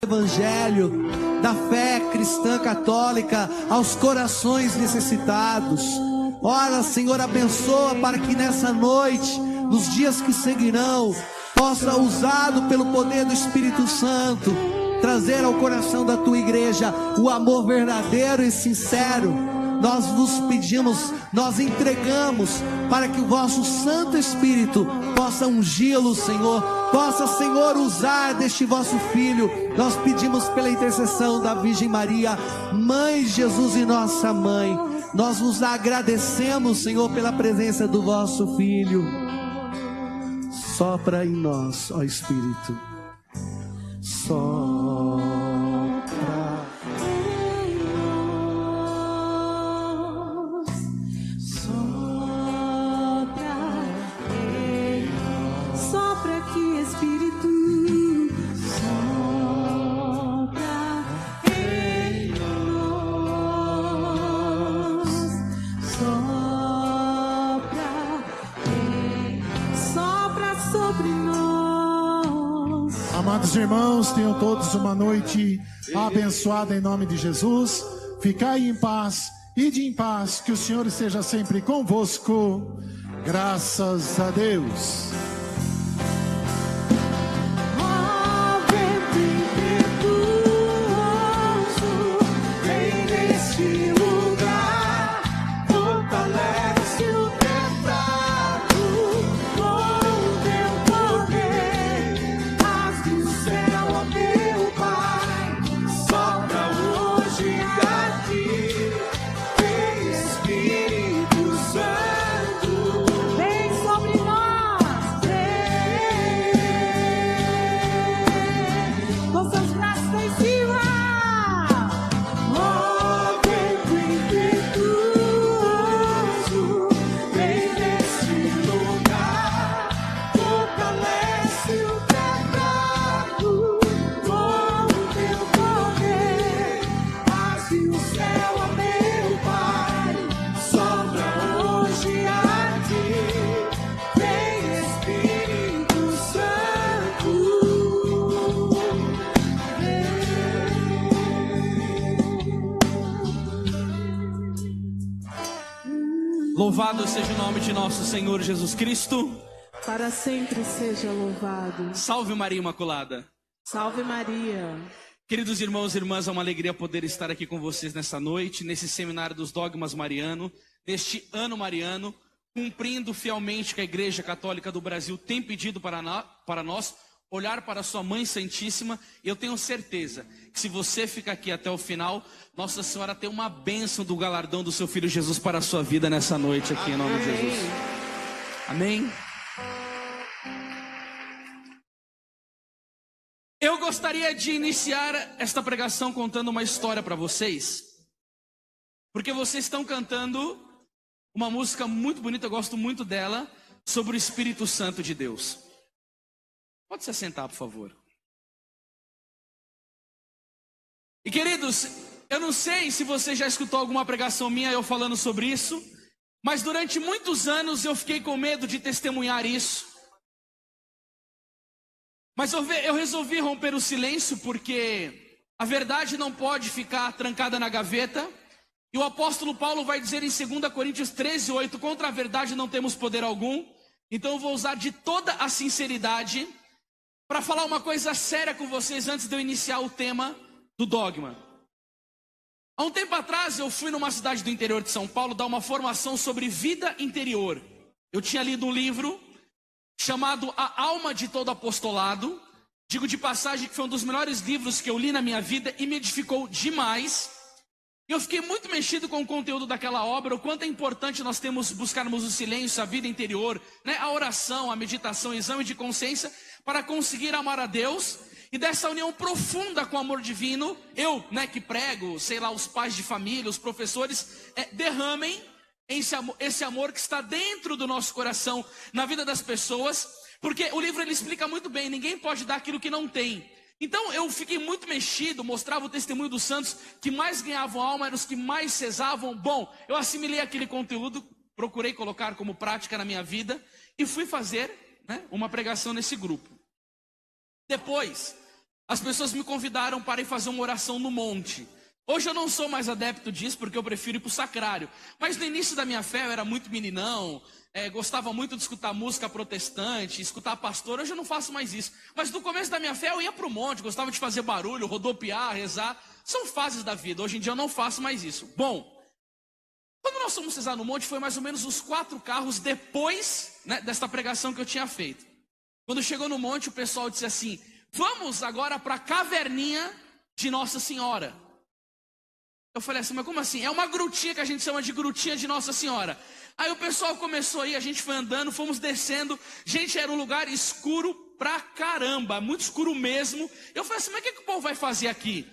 Evangelho, da fé cristã católica aos corações necessitados. Ora, Senhor, abençoa para que nessa noite, nos dias que seguirão, possa, usado pelo poder do Espírito Santo, trazer ao coração da tua igreja o amor verdadeiro e sincero. Nós vos pedimos, nós entregamos para que o vosso Santo Espírito possa ungí-lo, Senhor, possa, Senhor, usar deste vosso Filho. Nós pedimos pela intercessão da Virgem Maria, Mãe de Jesus e nossa Mãe. Nós vos agradecemos, Senhor, pela presença do vosso Filho. Sopra em nós, ó Espírito. Sopra. Amados irmãos, tenham todos uma noite abençoada em nome de Jesus. Ficai em paz, ide em paz, que o Senhor esteja sempre convosco. Graças a Deus. Louvado seja o nome de nosso Senhor Jesus Cristo. Para sempre seja louvado. Salve Maria Imaculada. Salve Maria. Queridos irmãos e irmãs, é uma alegria poder estar aqui com vocês nessa noite, nesse seminário dos dogmas mariano, neste ano mariano, cumprindo fielmente o que a Igreja Católica do Brasil tem pedido para nós, olhar para a sua Mãe Santíssima. E eu tenho certeza que se você ficar aqui até o final, Nossa Senhora tem uma bênção do galardão do seu Filho Jesus para a sua vida nessa noite aqui, em nome de Jesus. Amém? Eu gostaria de iniciar esta pregação contando uma história para vocês, porque vocês estão cantando uma música muito bonita, eu gosto muito dela, sobre o Espírito Santo de Deus. Pode se assentar, por favor. E queridos, eu não sei se você já escutou alguma pregação minha eu falando sobre isso, mas durante muitos anos eu fiquei com medo de testemunhar isso. Mas eu resolvi romper o silêncio, porque a verdade não pode ficar trancada na gaveta. E o apóstolo Paulo vai dizer em 2 Coríntios 13:8, contra a verdade não temos poder algum. Então eu vou usar de toda a sinceridade para falar uma coisa séria com vocês antes de eu iniciar o tema do dogma. Há um tempo atrás eu fui numa cidade do interior de São Paulo dar uma formação sobre vida interior. Eu tinha lido um livro chamado A Alma de Todo Apostolado. Digo de passagem que foi um dos melhores livros que eu li na minha vida e me edificou demais. Eu fiquei muito mexido com o conteúdo daquela obra, o quanto é importante nós buscarmos o silêncio, a vida interior, né? A oração, a meditação, o exame de consciência, para conseguir amar a Deus. E dessa união profunda com o amor divino, eu, que prego, sei lá, os pais de família, os professores, derramem esse amor que está dentro do nosso coração, na vida das pessoas, porque o livro ele explica muito bem, ninguém pode dar aquilo que não tem. Então eu fiquei muito mexido, mostrava o testemunho dos santos, que mais ganhavam alma, eram os que mais cesavam. Bom, eu assimilei aquele conteúdo, procurei colocar como prática na minha vida, e fui fazer uma pregação nesse grupo. Depois, as pessoas me convidaram para ir fazer uma oração no monte. Hoje eu não sou mais adepto disso, porque eu prefiro ir para o sacrário. Mas no início da minha fé eu era muito meninão, gostava muito de escutar música protestante, escutar pastor. Hoje eu não faço mais isso. Mas no começo da minha fé eu ia para o monte, gostava de fazer barulho, rodopiar, rezar. São fases da vida. Hoje em dia eu não faço mais isso. Bom, quando nós fomos rezar no monte, foi mais ou menos uns 4 carros depois, né, desta pregação que eu tinha feito. Quando chegou no monte, o pessoal disse assim: vamos agora para a caverninha de Nossa Senhora. Eu falei assim, mas como assim? É uma grutinha que a gente chama de grutinha de Nossa Senhora. Aí o pessoal começou a ir, a gente foi andando, fomos descendo. Gente, era um lugar escuro pra caramba, muito escuro mesmo. Eu falei assim, mas o que o povo vai fazer aqui?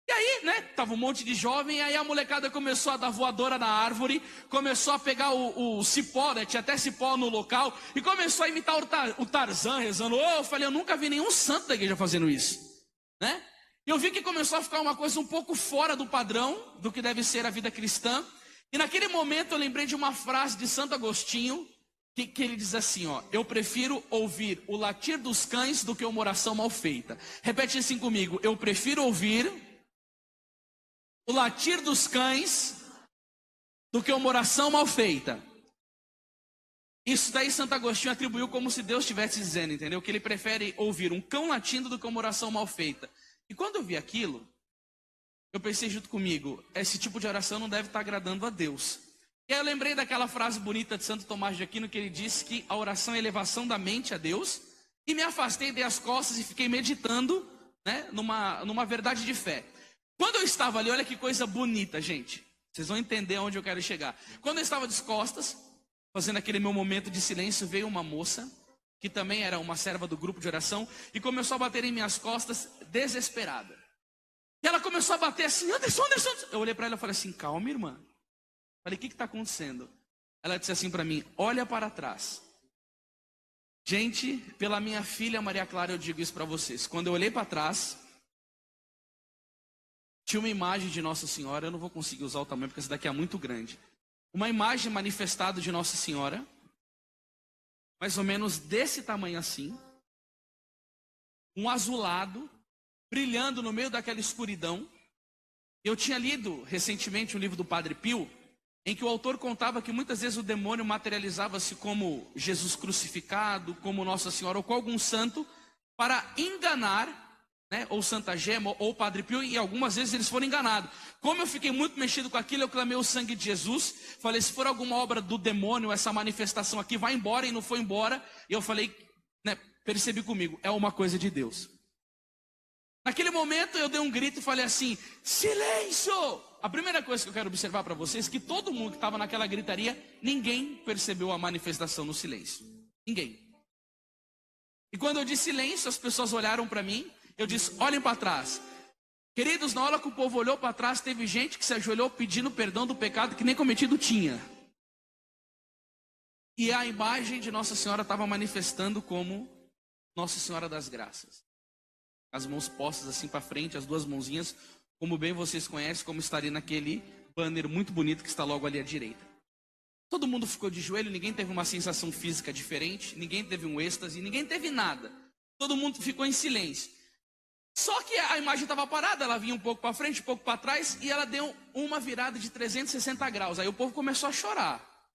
E aí, né, tava um monte de jovem, e aí a molecada começou a dar voadora na árvore, começou a pegar o cipó, né, tinha até cipó no local, e começou a imitar o Tarzan, rezando. Eu falei, eu nunca vi nenhum santo da igreja fazendo isso, né? E eu vi que começou a ficar uma coisa um pouco fora do padrão, do que deve ser a vida cristã. E naquele momento eu lembrei de uma frase de Santo Agostinho, que ele diz assim, ó: eu prefiro ouvir o latir dos cães do que uma oração mal feita. Repete assim comigo: eu prefiro ouvir o latir dos cães do que uma oração mal feita. Isso daí Santo Agostinho atribuiu como se Deus estivesse dizendo, entendeu? Que ele prefere ouvir um cão latindo do que uma oração mal feita. E quando eu vi aquilo, eu pensei junto comigo, esse tipo de oração não deve estar agradando a Deus. E aí eu lembrei daquela frase bonita de Santo Tomás de Aquino, que ele disse que a oração é a elevação da mente a Deus. E me afastei, dei as costas e fiquei meditando, né, numa verdade de fé. Quando eu estava ali, olha que coisa bonita, gente. Vocês vão entender aonde eu quero chegar. Quando eu estava de costas, fazendo aquele meu momento de silêncio, veio uma moça, que também era uma serva do grupo de oração, e começou a bater em minhas costas, desesperada. E ela começou a bater assim, Anderson, Anderson. Eu olhei para ela e falei assim, calma, irmã. Falei, o que está acontecendo? Ela disse assim para mim, olha para trás. Gente, pela minha filha Maria Clara, eu digo isso para vocês. Quando eu olhei para trás, tinha uma imagem de Nossa Senhora. Eu não vou conseguir usar o tamanho, porque essa daqui é muito grande. Uma imagem manifestada de Nossa Senhora, mais ou menos desse tamanho assim, um azulado, brilhando no meio daquela escuridão. Eu tinha lido recentemente um livro do Padre Pio, em que o autor contava que muitas vezes o demônio materializava-se como Jesus crucificado, como Nossa Senhora, ou com algum santo, para enganar, né, ou Santa Gema, ou Padre Pio, e algumas vezes eles foram enganados. Como eu fiquei muito mexido com aquilo, eu clamei o sangue de Jesus, falei, se for alguma obra do demônio, essa manifestação aqui, vai embora, e não foi embora. E eu falei, né, percebi comigo, é uma coisa de Deus. Naquele momento eu dei um grito e falei assim, silêncio! A primeira coisa que eu quero observar para vocês, que todo mundo que estava naquela gritaria, ninguém percebeu a manifestação no silêncio. Ninguém. E quando eu disse silêncio, as pessoas olharam para mim, eu disse, olhem para trás. Queridos, na hora que o povo olhou para trás, teve gente que se ajoelhou pedindo perdão do pecado que nem cometido tinha. E a imagem de Nossa Senhora estava manifestando como Nossa Senhora das Graças. As mãos postas assim para frente, as duas mãozinhas, como bem vocês conhecem, como estaria naquele banner muito bonito que está logo ali à direita. Todo mundo ficou de joelho, ninguém teve uma sensação física diferente, ninguém teve um êxtase, ninguém teve nada. Todo mundo ficou em silêncio. Só que a imagem estava parada, ela vinha um pouco para frente, um pouco para trás, e ela deu uma virada de 360 graus. Aí o povo começou a chorar.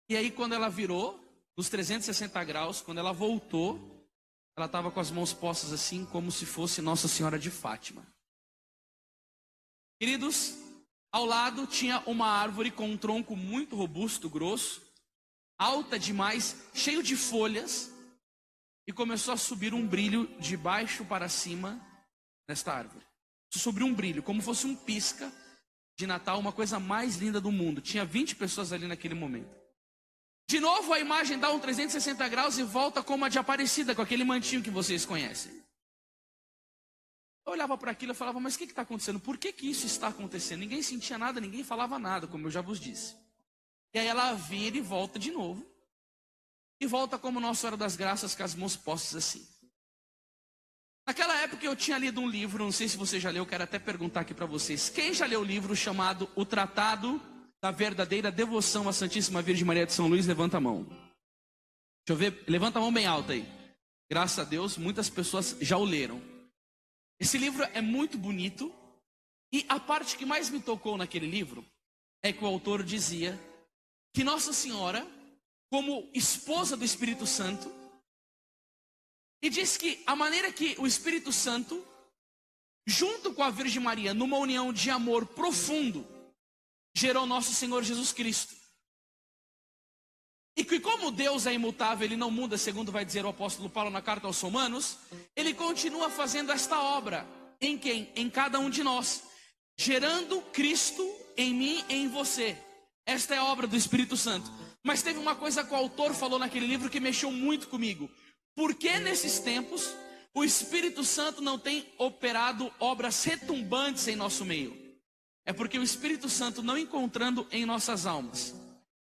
E aí quando ela virou, nos 360 graus, quando ela voltou, ela estava com as mãos postas assim, como se fosse Nossa Senhora de Fátima. Queridos, ao lado tinha uma árvore com um tronco muito robusto, grosso, alta demais, cheio de folhas, e começou a subir um brilho de baixo para cima nesta árvore. Subiu um brilho, como fosse um pisca de Natal, uma coisa mais linda do mundo. Tinha 20 pessoas ali naquele momento. De novo a imagem dá um 360 graus e volta como a de Aparecida, com aquele mantinho que vocês conhecem. Eu olhava para aquilo e falava, mas o que está acontecendo? Por que isso está acontecendo? Ninguém sentia nada, ninguém falava nada, como eu já vos disse. E aí ela vira e volta de novo. E volta como Nossa Senhora das Graças, com as mãos postas assim. Naquela época eu tinha lido um livro, não sei se você já leu, eu quero até perguntar aqui para vocês. Quem já leu o livro chamado O Tratado da Verdadeira Devoção à Santíssima Virgem Maria de São Luís? Levanta a mão. Deixa eu ver, levanta a mão bem alta aí. Graças a Deus, muitas pessoas já o leram. Esse livro é muito bonito, e a parte que mais me tocou naquele livro é que o autor dizia que Nossa Senhora, como esposa do Espírito Santo, e diz que a maneira que o Espírito Santo, junto com a Virgem Maria, numa união de amor profundo, gerou nosso Senhor Jesus Cristo. E que como Deus é imutável, Ele não muda, segundo vai dizer o apóstolo Paulo na carta aos Romanos, Ele continua fazendo esta obra. Em quem? Em cada um de nós. Gerando Cristo em mim e em você. Esta é a obra do Espírito Santo. Mas teve uma coisa que o autor falou naquele livro que mexeu muito comigo. Por que nesses tempos o Espírito Santo não tem operado obras retumbantes em nosso meio? É porque o Espírito Santo, não encontrando em nossas almas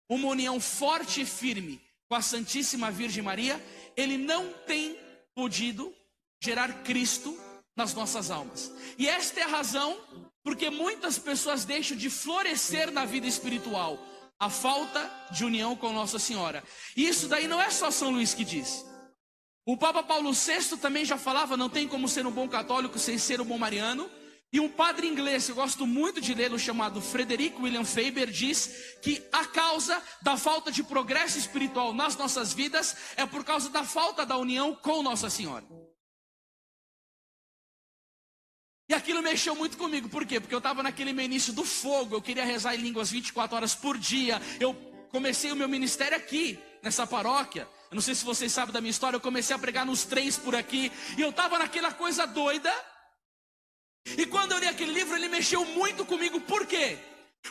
uma união forte e firme com a Santíssima Virgem Maria, Ele não tem podido gerar Cristo nas nossas almas. E esta é a razão porque muitas pessoas deixam de florescer na vida espiritual. A falta de união com Nossa Senhora. E isso daí não é só São Luís que diz. O Papa Paulo VI também já falava, não tem como ser um bom católico sem ser um bom mariano. E um padre inglês, eu gosto muito de lê-lo, chamado Frederick William Faber, diz que a causa da falta de progresso espiritual nas nossas vidas é por causa da falta da união com Nossa Senhora. E aquilo mexeu muito comigo, por quê? Porque eu estava naquele meu início do fogo, eu queria rezar em línguas 24 horas por dia. Eu comecei o meu ministério aqui, nessa paróquia. Eu não sei se vocês sabem da minha história, eu comecei a pregar nos 3 por aqui. E eu estava naquela coisa doida. E quando eu li aquele livro, ele mexeu muito comigo. Por quê?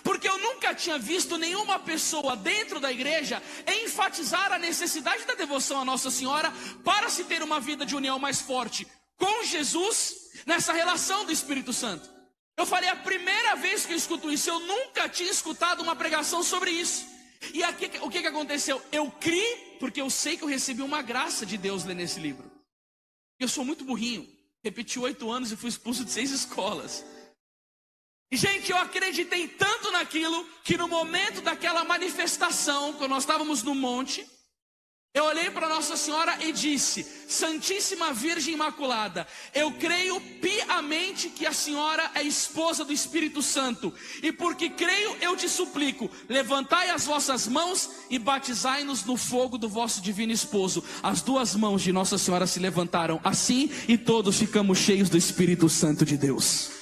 Porque eu nunca tinha visto nenhuma pessoa dentro da igreja enfatizar a necessidade da devoção a Nossa Senhora para se ter uma vida de união mais forte com Jesus nessa relação do Espírito Santo. Eu falei, a primeira vez que eu escuto isso, eu nunca tinha escutado uma pregação sobre isso. E aqui, o que aconteceu? Eu criei, porque eu sei que eu recebi uma graça de Deus lendo esse livro. Eu sou muito burrinho. Repeti 8 anos e fui expulso de 6 escolas. E, gente, eu acreditei tanto naquilo que no momento daquela manifestação, quando nós estávamos no monte, eu olhei para Nossa Senhora e disse: Santíssima Virgem Imaculada, eu creio piamente que a Senhora é esposa do Espírito Santo. E porque creio, eu te suplico, levantai as vossas mãos e batizai-nos no fogo do vosso divino esposo. As 2 mãos de Nossa Senhora se levantaram assim e todos ficamos cheios do Espírito Santo de Deus.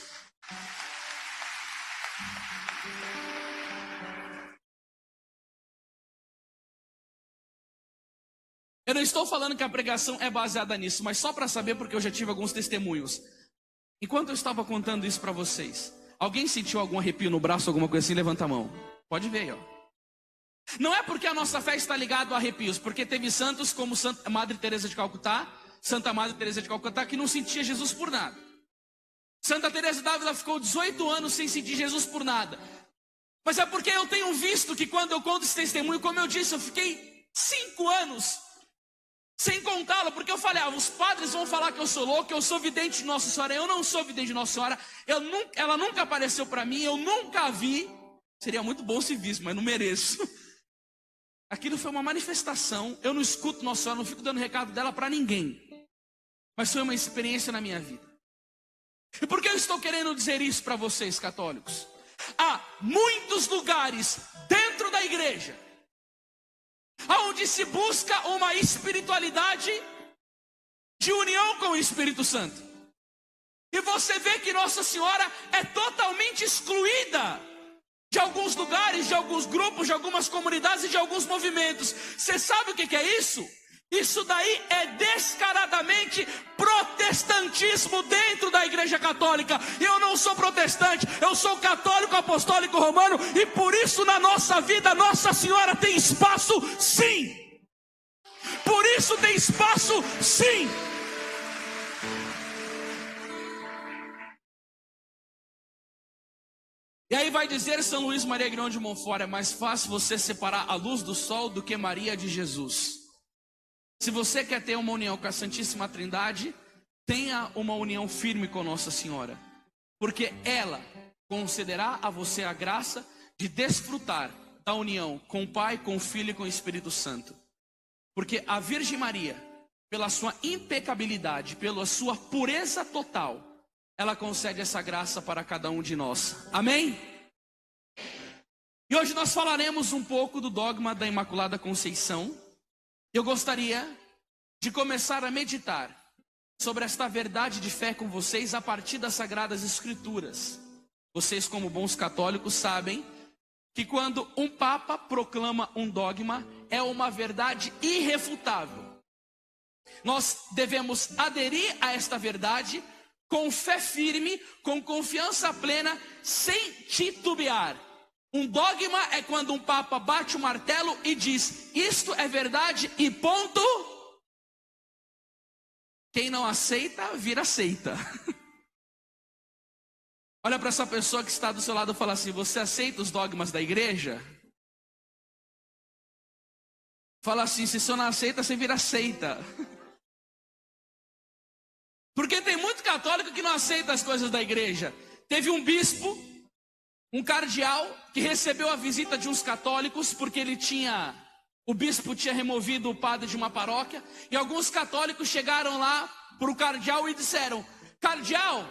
Eu não estou falando que a pregação é baseada nisso, mas só para saber, porque eu já tive alguns testemunhos. Enquanto eu estava contando isso para vocês, alguém sentiu algum arrepio no braço, alguma coisa assim? Levanta a mão. Pode ver aí, ó. Não é porque a nossa fé está ligada a arrepios, porque teve santos como Santa Madre Teresa de Calcutá, Santa Madre Teresa de Calcutá, que não sentia Jesus por nada. Santa Teresa d'Ávila ficou 18 anos sem sentir Jesus por nada. Mas é porque eu tenho visto que quando eu conto esse testemunho, como eu disse, eu fiquei 5 anos sem contá-lo, porque eu falei, os padres vão falar que eu sou louco, que eu sou vidente de Nossa Senhora. Eu não sou vidente de Nossa Senhora, ela nunca apareceu para mim, eu nunca a vi. Seria muito bom se visse, mas não mereço. Aquilo foi uma manifestação. Eu não escuto Nossa Senhora, não fico dando recado dela para ninguém, mas foi uma experiência na minha vida. E por que eu estou querendo dizer isso para vocês, católicos? Há muitos lugares dentro da igreja onde se busca uma espiritualidade de união com o Espírito Santo. E você vê que Nossa Senhora é totalmente excluída de alguns lugares, de alguns grupos, de algumas comunidades e de alguns movimentos. Você sabe o que é isso? Isso daí é descaradamente protestantismo dentro da Igreja Católica. Eu não sou protestante, eu sou católico apostólico romano. E por isso na nossa vida Nossa Senhora tem espaço, sim. Por isso tem espaço, sim. E aí vai dizer São Luís Maria Grião de Montfort: é mais fácil você separar a luz do sol do que Maria de Jesus. Se você quer ter uma união com a Santíssima Trindade, tenha uma união firme com Nossa Senhora, porque ela concederá a você a graça de desfrutar da união com o Pai, com o Filho e com o Espírito Santo. Porque a Virgem Maria, pela sua impecabilidade, pela sua pureza total, ela concede essa graça para cada um de nós. Amém? E hoje nós falaremos um pouco do dogma da Imaculada Conceição. Eu gostaria de começar a meditar sobre esta verdade de fé com vocês a partir das Sagradas Escrituras. Vocês, como bons católicos, sabem que quando um Papa proclama um dogma, é uma verdade irrefutável. Nós devemos aderir a esta verdade com fé firme, com confiança plena, sem titubear. Um dogma é quando um Papa bate o martelo e diz: isto é verdade e ponto. Quem não aceita, vira seita. Olha para essa pessoa que está do seu lado e fala assim: você aceita os dogmas da igreja? Fala assim: se você não aceita, você vira seita. Porque tem muito católico que não aceita as coisas da igreja. Teve um bispo, um cardeal, que recebeu a visita de uns católicos, porque o bispo tinha removido o padre de uma paróquia, e alguns católicos chegaram lá para o cardeal e disseram: cardeal,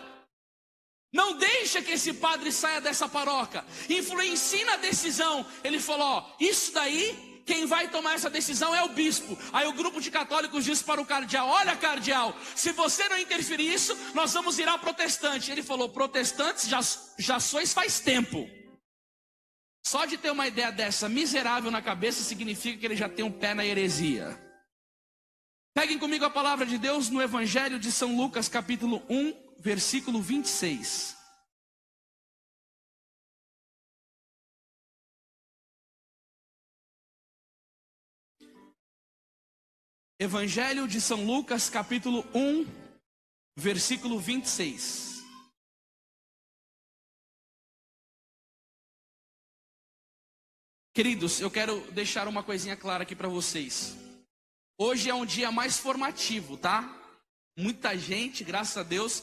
não deixa que esse padre saia dessa paróquia, influencie na decisão. Ele falou: isso daí, quem vai tomar essa decisão é o bispo. Aí o grupo de católicos disse para o cardeal: olha, cardeal, se você não interferir isso, nós vamos virar protestante. Ele falou: protestantes já sois faz tempo. Só de ter uma ideia dessa miserável na cabeça significa que ele já tem um pé na heresia. Peguem comigo a palavra de Deus no Evangelho de São Lucas, capítulo 1, versículo 26. Evangelho de São Lucas, capítulo 1, versículo 26. Queridos, eu quero deixar uma coisinha clara aqui para vocês. Hoje é um dia mais formativo, tá? Muita gente, graças a Deus,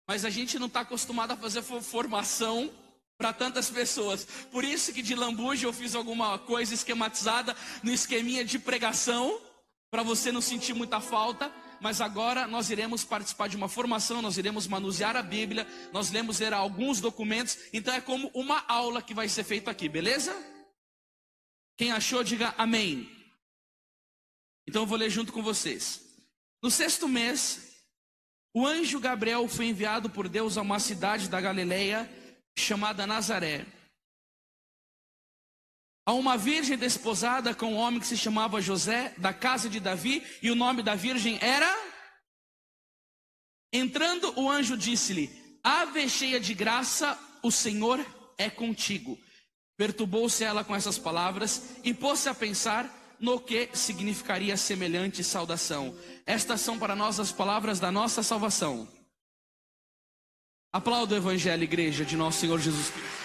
mas a gente não está acostumado a fazer formação para tantas pessoas. Por isso que de lambuja eu fiz alguma coisa esquematizada no esqueminha de pregação, para você não sentir muita falta. Mas agora nós iremos participar de uma formação, nós iremos manusear a Bíblia, nós iremos ler alguns documentos. Então é como uma aula que vai ser feita aqui, beleza? Quem achou, diga amém. Então eu vou ler junto com vocês. No 6º mês, o anjo Gabriel foi enviado por Deus a uma cidade da Galileia chamada Nazaré, a uma virgem desposada com um homem que se chamava José, da casa de Davi, e o nome da virgem era... Entrando o anjo disse-lhe: ave cheia de graça, o Senhor é contigo. Perturbou-se ela com essas palavras e pôs-se a pensar no que significaria semelhante saudação. Estas são para nós as palavras da nossa salvação. Aplauda o Evangelho, igreja de nosso Senhor Jesus Cristo.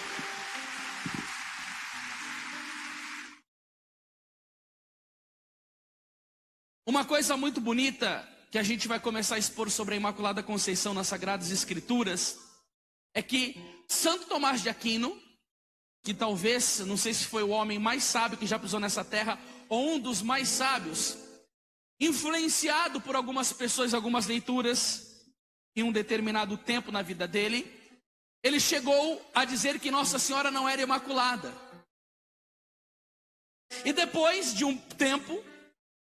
Uma coisa muito bonita que a gente vai começar a expor sobre a Imaculada Conceição nas Sagradas Escrituras é que Santo Tomás de Aquino, que talvez, não sei se foi o homem mais sábio que já pisou nessa terra, ou um dos mais sábios, influenciado por algumas pessoas, algumas leituras, em um determinado tempo na vida dele, ele chegou a dizer que Nossa Senhora não era imaculada. E depois de um tempo,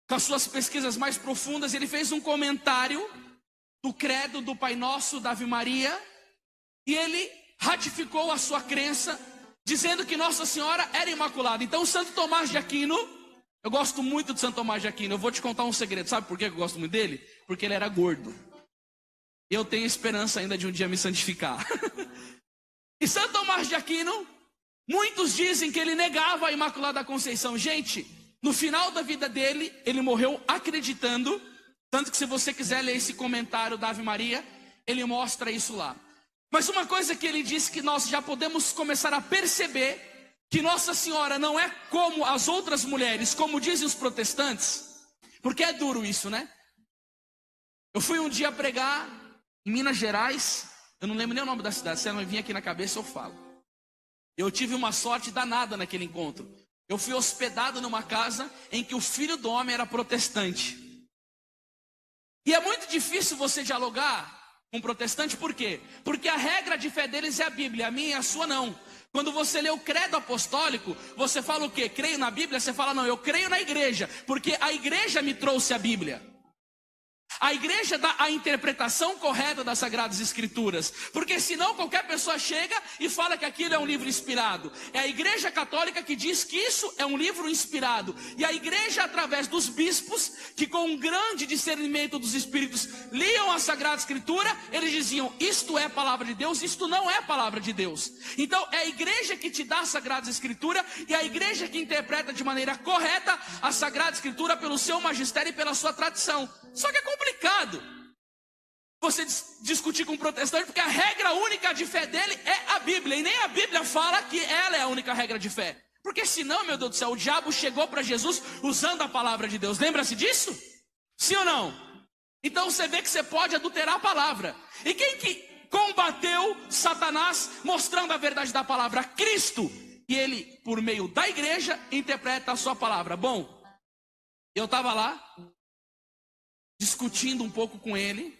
com as suas pesquisas mais profundas, ele fez um comentário do credo do Pai Nosso, da Ave Maria, e ele ratificou a sua crença, dizendo que Nossa Senhora era imaculada. Então Santo Tomás de Aquino, eu gosto muito de Santo Tomás de Aquino. Eu vou te contar um segredo. Sabe por que eu gosto muito dele? Porque ele era gordo. Eu tenho esperança ainda de um dia me santificar. E Santo Tomás de Aquino, muitos dizem que ele negava a Imaculada Conceição. Gente, no final da vida dele, ele morreu acreditando. Tanto que se você quiser ler esse comentário da Ave Maria, ele mostra isso lá. Mas uma coisa que ele disse que nós já podemos começar a perceber, que Nossa Senhora não é como as outras mulheres, como dizem os protestantes, porque é duro isso, né? Eu fui um dia pregar em Minas Gerais, eu não lembro nem o nome da cidade, se ela não vir aqui na cabeça eu falo. Eu tive uma sorte danada naquele encontro. Eu fui hospedado numa casa em que o filho do homem era protestante. E é muito difícil você dialogar com protestante, por quê? Porque a regra de fé deles é a Bíblia, a minha e a sua não. Quando você lê o credo apostólico, você fala o quê? Creio na Bíblia? Você fala, não, eu creio na igreja, porque a igreja me trouxe a Bíblia. A igreja dá a interpretação correta das Sagradas Escrituras, porque senão qualquer pessoa chega e fala que aquilo é um livro inspirado. É a igreja católica que diz que isso é um livro inspirado, e a igreja, através dos bispos, que com um grande discernimento dos espíritos liam a Sagrada Escritura, eles diziam, isto é palavra de Deus, isto não é palavra de Deus. Então é a igreja que te dá a Sagrada Escritura, e a igreja que interpreta de maneira correta a Sagrada Escritura pelo seu magistério e pela sua tradição. Só que é complicado você discutir com um protestante, porque a regra única de fé dele é a Bíblia, e nem a Bíblia fala que ela é a única regra de fé. Porque senão, meu Deus do céu, o diabo chegou para Jesus usando a palavra de Deus. Lembra-se disso? Sim ou não? Então você vê que você pode adulterar a palavra. E quem que combateu Satanás mostrando a verdade da palavra? Cristo. E ele, por meio da igreja, interpreta a sua palavra. Bom, eu estava lá discutindo um pouco com ele.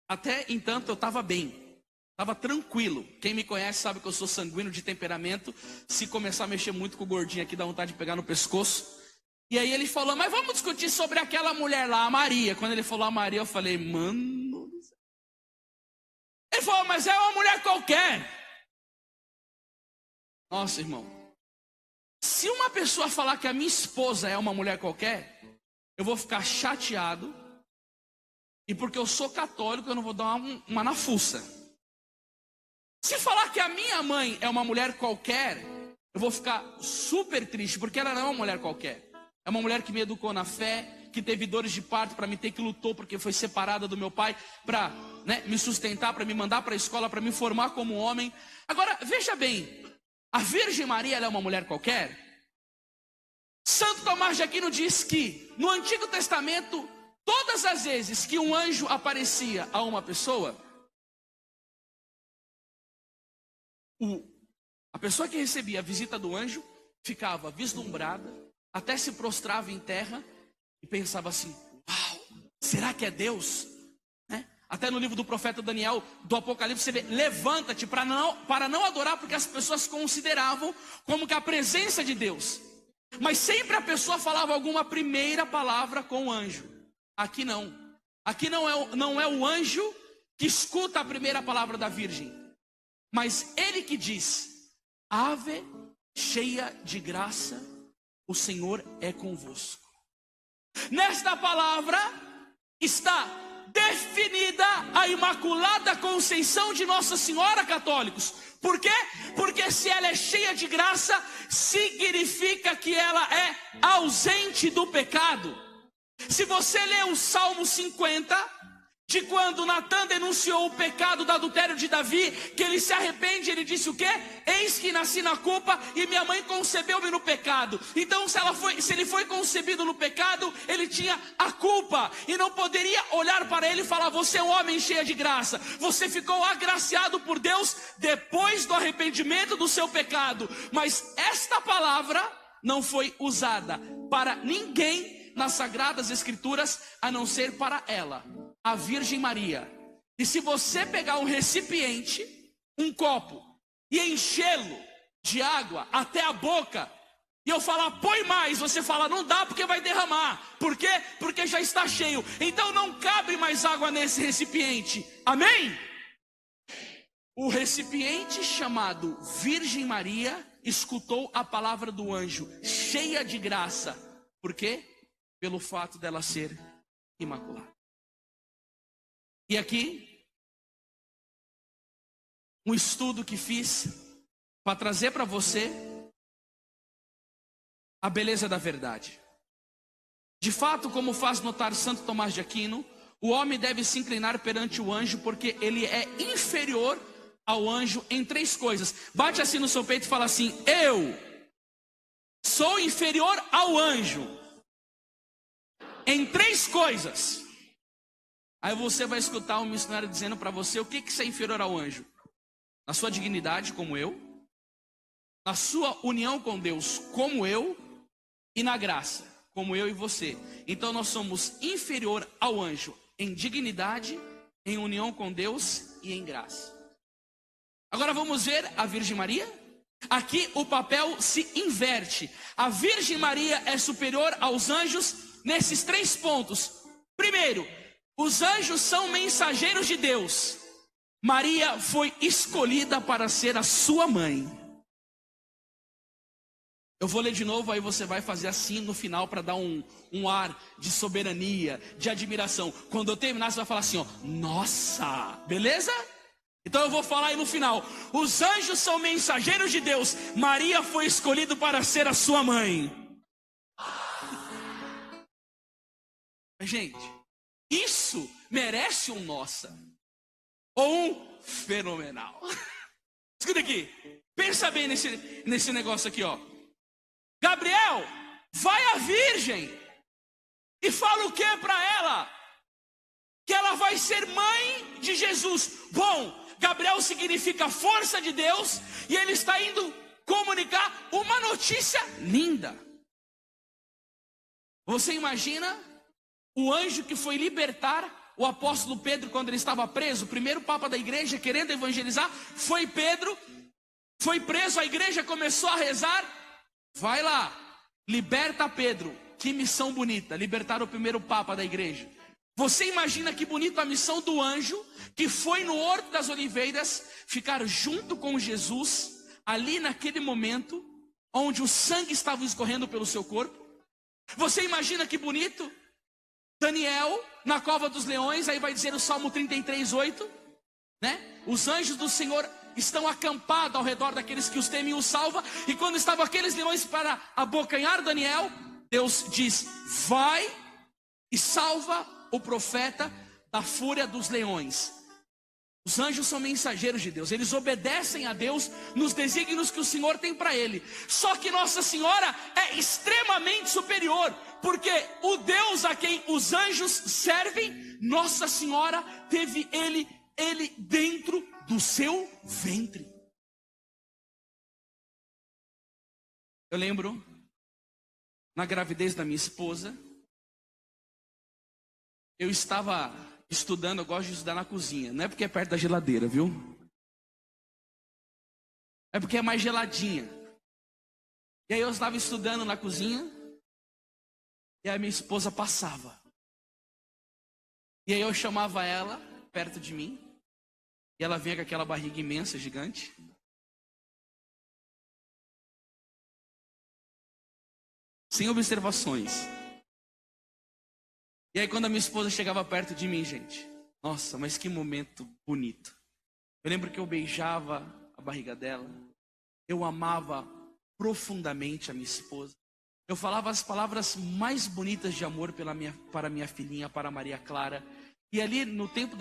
Até entanto eu estava bem, estava tranquilo. Quem me conhece sabe que eu sou sanguíneo de temperamento. Se começar a mexer muito com o gordinho aqui, dá vontade de pegar no pescoço. E aí ele falou, mas vamos discutir sobre aquela mulher lá, a Maria. Quando ele falou a Maria, eu falei, mano. Ele falou, mas é uma mulher qualquer. Nossa, irmão, se uma pessoa falar que a minha esposa é uma mulher qualquer, eu vou ficar chateado. E porque eu sou católico, eu não vou dar uma na fuça. Se falar que a minha mãe é uma mulher qualquer, eu vou ficar super triste, porque ela não é uma mulher qualquer. É uma mulher que me educou na fé, que teve dores de parto para me ter, que lutou porque foi separada do meu pai, para me sustentar, para me mandar para a escola, para me formar como homem. Agora, veja bem, a Virgem Maria, ela é uma mulher qualquer? Santo Tomás de Aquino diz que no Antigo Testamento, todas as vezes que um anjo aparecia a uma pessoa, a pessoa que recebia a visita do anjo ficava vislumbrada, até se prostrava em terra e pensava assim, uau, será que é Deus? Até no livro do profeta Daniel, do Apocalipse, você vê, levanta-te para não adorar, porque as pessoas consideravam como que a presença de Deus. Mas sempre a pessoa falava alguma primeira palavra com o anjo. Aqui não. Aqui não é o anjo que escuta a primeira palavra da Virgem, mas ele que diz, Ave, cheia de graça, o Senhor é convosco. Nesta palavra está definida a Imaculada Conceição de Nossa Senhora, católicos. Por quê? Porque se ela é cheia de graça, significa que ela é ausente do pecado. Se você ler o Salmo 50, de quando Natã denunciou o pecado do adultério de Davi, que ele se arrepende, ele disse o quê? Eis que nasci na culpa e minha mãe concebeu-me no pecado. Então se ele foi concebido no pecado, ele tinha a culpa, e não poderia olhar para ele e falar, você é um homem cheio de graça. Você ficou agraciado por Deus depois do arrependimento do seu pecado. Mas esta palavra não foi usada para ninguém nas Sagradas Escrituras, a não ser para ela, a Virgem Maria. E se você pegar um recipiente, um copo, e enchê-lo de água até a boca, e eu falar, põe mais, você fala, não dá porque vai derramar. Por quê? Porque já está cheio. Então não cabe mais água nesse recipiente. Amém? O recipiente chamado Virgem Maria escutou a palavra do anjo, cheia de graça. Por quê? Pelo fato dela ser imaculada. E aqui, um estudo que fiz para trazer para você a beleza da verdade. De fato, como faz notar Santo Tomás de Aquino, o homem deve se inclinar perante o anjo, porque ele é inferior ao anjo em 3 coisas. Bate assim no seu peito e fala assim, eu sou inferior ao anjo em 3 coisas. Aí você vai escutar um missionário dizendo para você o que você é inferior ao anjo. Na sua dignidade, como eu. Na sua união com Deus, como eu. E na graça, como eu e você. Então nós somos inferior ao anjo em dignidade, em união com Deus e em graça. Agora vamos ver a Virgem Maria. Aqui o papel se inverte. A Virgem Maria é superior aos anjos nesses 3 pontos. Primeiro, os anjos são mensageiros de Deus. Maria foi escolhida para ser a sua mãe. Eu vou ler de novo, aí você vai fazer assim no final para dar um ar de soberania, de admiração. Quando eu terminar, você vai falar assim, ó, nossa, beleza? Então eu vou falar aí no final. Os anjos são mensageiros de Deus. Maria foi escolhida para ser a sua mãe. Gente, isso merece um nossa. Ou um fenomenal. Escuta aqui. Pensa bem nesse negócio aqui, ó. Gabriel, vai à Virgem e fala o que para ela? Que ela vai ser mãe de Jesus. Bom, Gabriel significa força de Deus, e ele está indo comunicar uma notícia linda. Você imagina o anjo que foi libertar o apóstolo Pedro quando ele estava preso? O primeiro papa da igreja, querendo evangelizar, foi Pedro. Foi preso, a igreja começou a rezar. Vai lá, liberta Pedro. Que missão bonita, libertar o primeiro papa da igreja. Você imagina que bonita a missão do anjo que foi no Horto das Oliveiras ficar junto com Jesus, ali naquele momento onde o sangue estava escorrendo pelo seu corpo. Você imagina que bonito Daniel na cova dos leões, aí vai dizer o Salmo 33:8, né? Os anjos do Senhor estão acampados ao redor daqueles que os temem e os salva. E quando estavam aqueles leões para abocanhar Daniel, Deus diz, vai e salva o profeta da fúria dos leões. Os anjos são mensageiros de Deus. Eles obedecem a Deus nos desígnios que o Senhor tem para ele. Só que Nossa Senhora é extremamente superior, porque o Deus a quem os anjos servem, Nossa Senhora teve ele dentro do seu ventre. Eu lembro, na gravidez da minha esposa, eu estava estudando, eu gosto de estudar na cozinha. Não é porque é perto da geladeira, viu? É porque é mais geladinha. E aí eu estava estudando na cozinha, e a minha esposa passava. E aí eu chamava ela perto de mim, e ela vinha com aquela barriga imensa, gigante. Sem observações. E aí quando a minha esposa chegava perto de mim, gente, nossa, mas que momento bonito. Eu lembro que eu beijava a barriga dela. Eu amava profundamente a minha esposa. Eu falava as palavras mais bonitas de amor para minha filhinha, para Maria Clara. E ali no tempo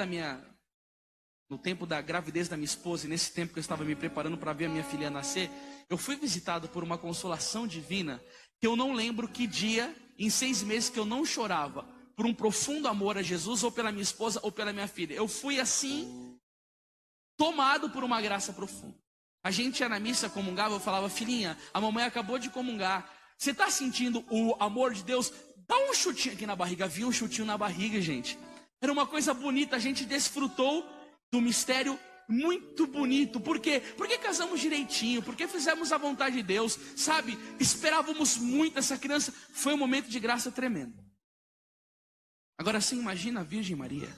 da gravidez da minha esposa, e nesse tempo que eu estava me preparando para ver a minha filha nascer, eu fui visitado por uma consolação divina, que eu não lembro que dia, em 6 meses, que eu não chorava, por um profundo amor a Jesus, ou pela minha esposa, ou pela minha filha. Eu fui assim, tomado por uma graça profunda. A gente ia na missa, comungava, eu falava, filhinha, a mamãe acabou de comungar, você está sentindo o amor de Deus? Dá um chutinho aqui na barriga. Vinha um chutinho na barriga, gente. Era uma coisa bonita, a gente desfrutou do mistério muito bonito. Por quê? Porque casamos direitinho, porque fizemos a vontade de Deus, sabe? Esperávamos muito essa criança. Foi um momento de graça tremendo. Agora você imagina a Virgem Maria.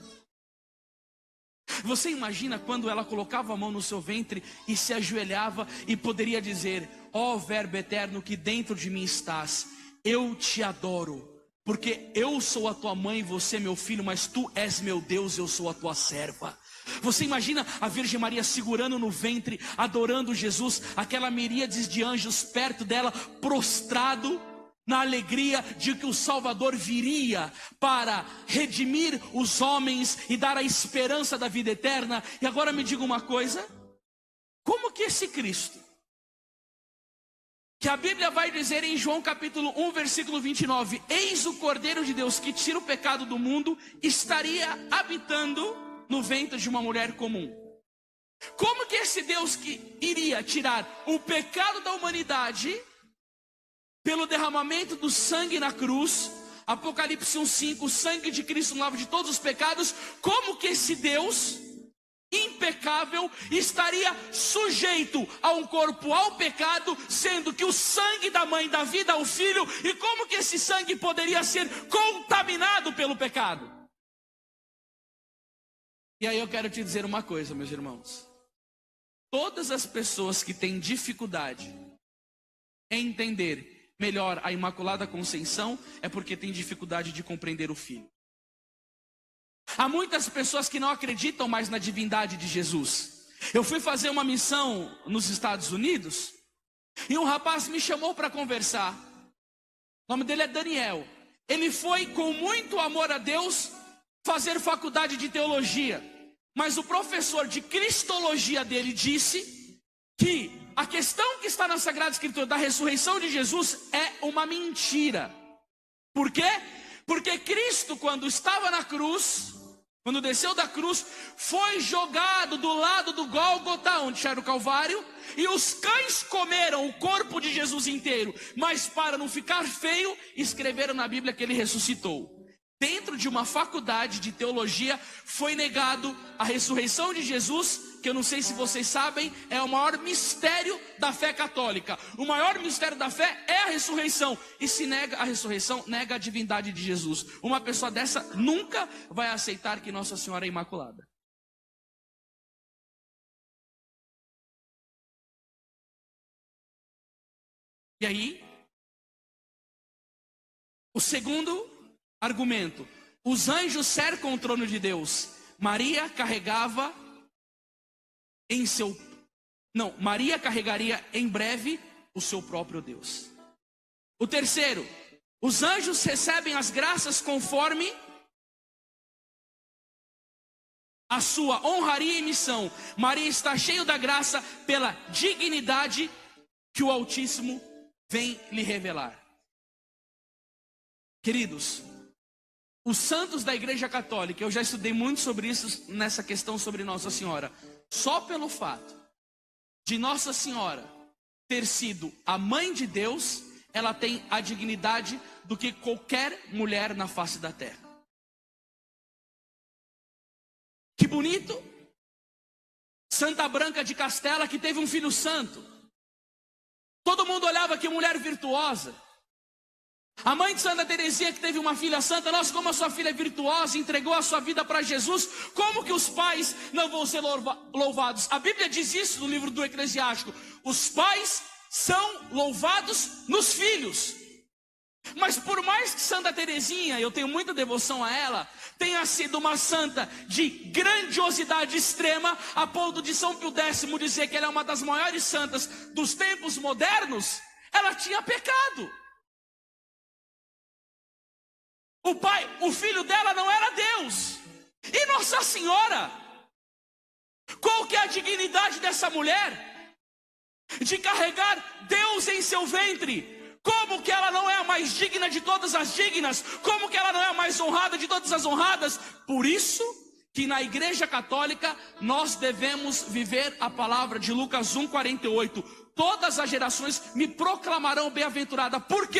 Você imagina quando ela colocava a mão no seu ventre e se ajoelhava e poderia dizer, ó Verbo eterno que dentro de mim estás, eu te adoro, porque eu sou a tua mãe, você meu filho, mas tu és meu Deus, eu sou a tua serva. Você imagina a Virgem Maria segurando no ventre, adorando Jesus, aquela miríades de anjos perto dela, prostrado, na alegria de que o Salvador viria para redimir os homens e dar a esperança da vida eterna. E agora me diga uma coisa, como que esse Cristo, que a Bíblia vai dizer em João capítulo 1, versículo 29, eis o Cordeiro de Deus que tira o pecado do mundo, estaria habitando no ventre de uma mulher comum? Como que esse Deus que iria tirar o pecado da humanidade pelo derramamento do sangue na cruz, Apocalipse 1:5, o sangue de Cristo lava de todos os pecados. Como que esse Deus impecável estaria sujeito a um corpo ao pecado, sendo que o sangue da mãe dá vida ao filho? E como que esse sangue poderia ser contaminado pelo pecado? E aí eu quero te dizer uma coisa, meus irmãos. Todas as pessoas que têm dificuldade em entender melhor a Imaculada Conceição é porque têm dificuldade de compreender o Filho. Há muitas pessoas que não acreditam mais na divindade de Jesus. Eu fui fazer uma missão nos Estados Unidos e um rapaz me chamou para conversar. O nome dele é Daniel. Ele foi com muito amor a Deus fazer faculdade de teologia. Mas o professor de cristologia dele disse que a questão que está na Sagrada Escritura da ressurreição de Jesus é uma mentira. Por quê? Porque Cristo, quando estava na cruz, quando desceu da cruz, foi jogado do lado do Gólgota, onde era o Calvário, e os cães comeram o corpo de Jesus inteiro. Mas para não ficar feio, escreveram na Bíblia que ele ressuscitou. Dentro de uma faculdade de teologia foi negado a ressurreição de Jesus, que eu não sei se vocês sabem, é o maior mistério da fé católica. O maior mistério da fé é a ressurreição. E se nega a ressurreição, nega a divindade de Jesus. Uma pessoa dessa nunca vai aceitar que Nossa Senhora é Imaculada. E aí, o segundo argumento: os anjos cercam o trono de Deus. Maria carregaria em breve o seu próprio Deus. O terceiro: os anjos recebem as graças conforme a sua honraria e missão. Maria está cheia da graça pela dignidade que o Altíssimo vem lhe revelar. Queridos, os santos da Igreja Católica, eu já estudei muito sobre isso, nessa questão sobre Nossa Senhora. Só pelo fato de Nossa Senhora ter sido a mãe de Deus, ela tem a dignidade do que qualquer mulher na face da terra. Que bonito! Santa Branca de Castela, que teve um filho santo. Todo mundo olhava, que mulher virtuosa. A mãe de Santa Teresinha, que teve uma filha santa. Nossa, como a sua filha é virtuosa, entregou a sua vida para Jesus. Como que os pais não vão ser louvados? A Bíblia diz isso no livro do Eclesiástico: os pais são louvados nos filhos. Mas por mais que Santa Teresinha, eu tenho muita devoção a ela, tenha sido uma santa de grandiosidade extrema, a ponto de São Pio X dizer que ela é uma das maiores santas dos tempos modernos, ela tinha pecado. O filho dela não era Deus. E Nossa Senhora, qual que é a dignidade dessa mulher? De carregar Deus em seu ventre. Como que ela não é a mais digna de todas as dignas? Como que ela não é a mais honrada de todas as honradas? Por isso que na Igreja Católica nós devemos viver a palavra de Lucas 1,48. Todas as gerações me proclamarão bem-aventurada. Por quê?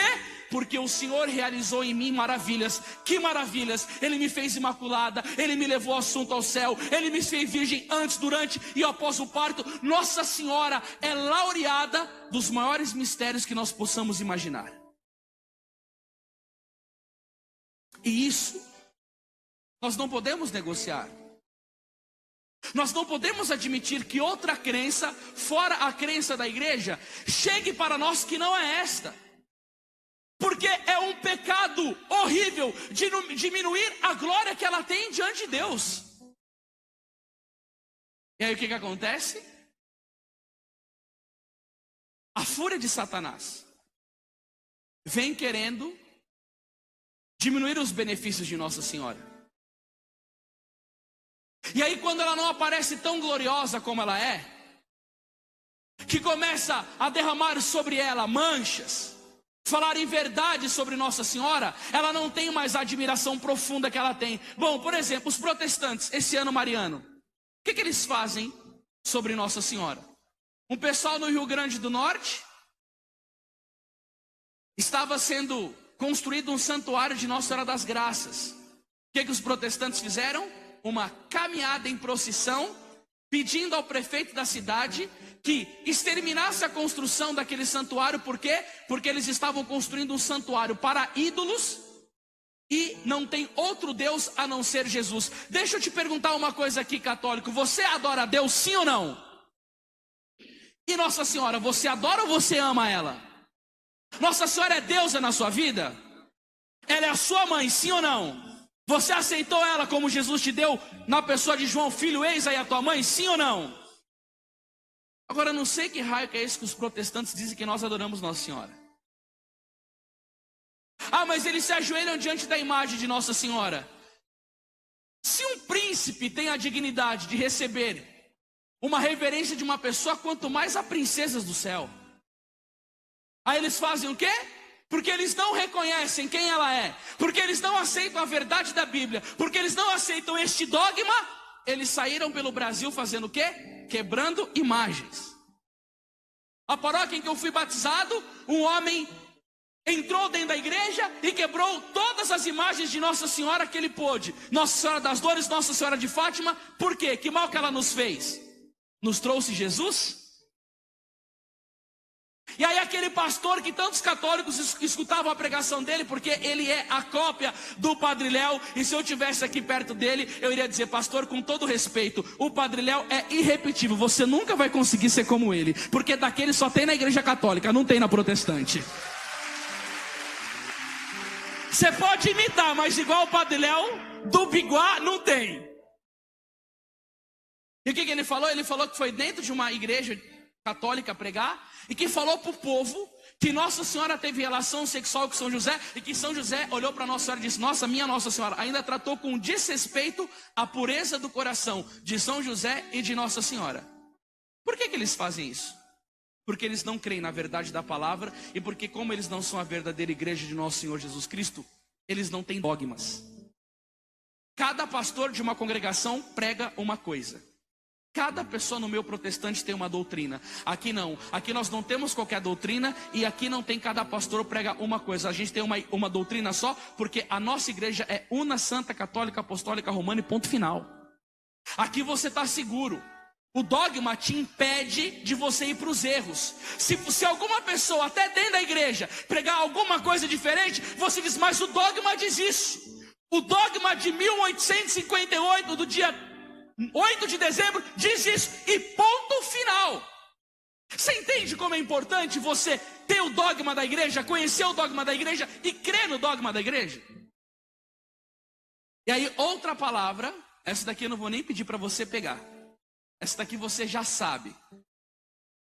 Porque o Senhor realizou em mim maravilhas. Que maravilhas! Ele me fez imaculada, Ele me levou assunto ao céu, Ele me fez virgem antes, durante e após o parto. Nossa Senhora é laureada dos maiores mistérios que nós possamos imaginar. E isso nós não podemos negociar. Nós não podemos admitir que outra crença, fora a crença da igreja, chegue para nós que não é esta. Porque é um pecado horrível de diminuir a glória que ela tem diante de Deus. E aí o que acontece? A fúria de Satanás vem querendo diminuir os benefícios de Nossa Senhora. E aí quando ela não aparece tão gloriosa como ela é, que começa a derramar sobre ela manchas, falar em verdade sobre Nossa Senhora, ela não tem mais a admiração profunda que ela tem. Bom, por exemplo, os protestantes, esse ano mariano, o que eles fazem sobre Nossa Senhora? Um pessoal no Rio Grande do Norte estava sendo construído um santuário de Nossa Senhora das Graças. O que os protestantes fizeram? Uma caminhada em procissão, pedindo ao prefeito da cidade que exterminasse a construção daquele santuário. Por quê? Porque eles estavam construindo um santuário para ídolos e não tem outro Deus a não ser Jesus. Deixa eu te perguntar uma coisa aqui, católico: você adora a Deus, sim ou não? E Nossa Senhora, você adora ou você ama ela? Nossa Senhora é deusa na sua vida? Ela é a sua mãe, sim ou não? Você aceitou ela como Jesus te deu na pessoa de João, filho, eis aí a tua mãe, sim ou não? Agora, não sei que raio que é esse que os protestantes dizem que nós adoramos Nossa Senhora. Ah, mas eles se ajoelham diante da imagem de Nossa Senhora. Se um príncipe tem a dignidade de receber uma reverência de uma pessoa, quanto mais a princesas do céu. Aí eles fazem o quê? Porque eles não reconhecem quem ela é, porque eles não aceitam a verdade da Bíblia, porque eles não aceitam este dogma, eles saíram pelo Brasil fazendo o quê? Quebrando imagens. A paróquia em que eu fui batizado, um homem entrou dentro da igreja e quebrou todas as imagens de Nossa Senhora que ele pôde. Nossa Senhora das Dores, Nossa Senhora de Fátima. Por quê? Que mal que ela nos fez? Nos trouxe Jesus? E aí aquele pastor que tantos católicos escutavam a pregação dele, porque ele é a cópia do Padre Léo, e se eu estivesse aqui perto dele, eu iria dizer: pastor, com todo respeito, o Padre Léo é irrepetível, você nunca vai conseguir ser como ele, porque daquele só tem na igreja católica, não tem na protestante. Você pode imitar, mas igual o Padre Léo do Biguá, não tem. E o que ele falou? Ele falou que foi dentro de uma igreja católica pregar, e que falou para o povo que Nossa Senhora teve relação sexual com São José, e que São José olhou para Nossa Senhora e disse: nossa, minha Nossa Senhora. Ainda tratou com desrespeito a pureza do coração de São José e de Nossa Senhora. Por que eles fazem isso? Porque eles não creem na verdade da palavra, e porque, como eles não são a verdadeira igreja de nosso Senhor Jesus Cristo, eles não têm dogmas. Cada pastor de uma congregação prega uma coisa. Cada pessoa no meio protestante tem uma doutrina. Aqui não, aqui nós não temos qualquer doutrina, e aqui não tem cada pastor prega uma coisa. A gente tem uma doutrina só, porque a nossa igreja é una, santa, católica, apostólica, romana e ponto final. Aqui você está seguro. O dogma te impede de você ir para os erros. Se alguma pessoa, até dentro da igreja, pregar alguma coisa diferente, você diz: mas o dogma diz isso. O dogma de 1858, do dia 8 de dezembro, diz isso, e ponto final. Você entende como é importante você ter o dogma da igreja, conhecer o dogma da igreja e crer no dogma da igreja? E aí, outra palavra, essa daqui eu não vou nem pedir para você pegar. Essa daqui você já sabe.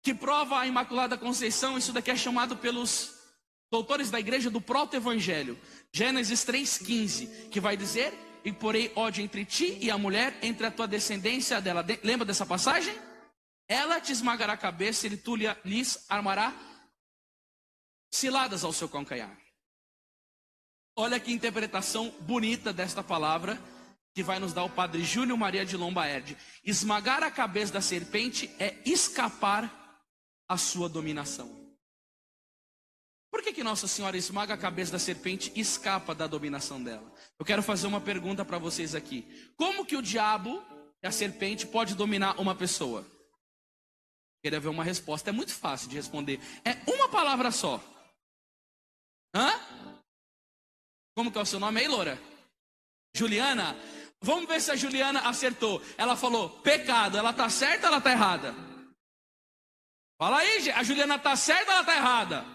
Que prova a Imaculada Conceição, isso daqui é chamado pelos doutores da igreja do proto-evangelho. Gênesis 3,15, que vai dizer: e porém ódio entre ti e a mulher, entre a tua descendência dela. Lembra dessa passagem? Ela te esmagará a cabeça e tu lhes armará ciladas ao seu calcanhar. Olha que interpretação bonita desta palavra que vai nos dar o Padre Júlio Maria de Lombaerd. Esmagar a cabeça da serpente é escapar à sua dominação. Por que Nossa Senhora esmaga a cabeça da serpente e escapa da dominação dela? Eu quero fazer uma pergunta para vocês aqui. Como que o diabo e a serpente pode dominar uma pessoa? Queria ver uma resposta. É muito fácil de responder. É uma palavra só. Hã? Como que é o seu nome aí, loura? Juliana? Vamos ver se a Juliana acertou. Ela falou pecado. Ela tá certa ou ela tá errada? Fala aí, a Juliana tá certa ou ela tá errada?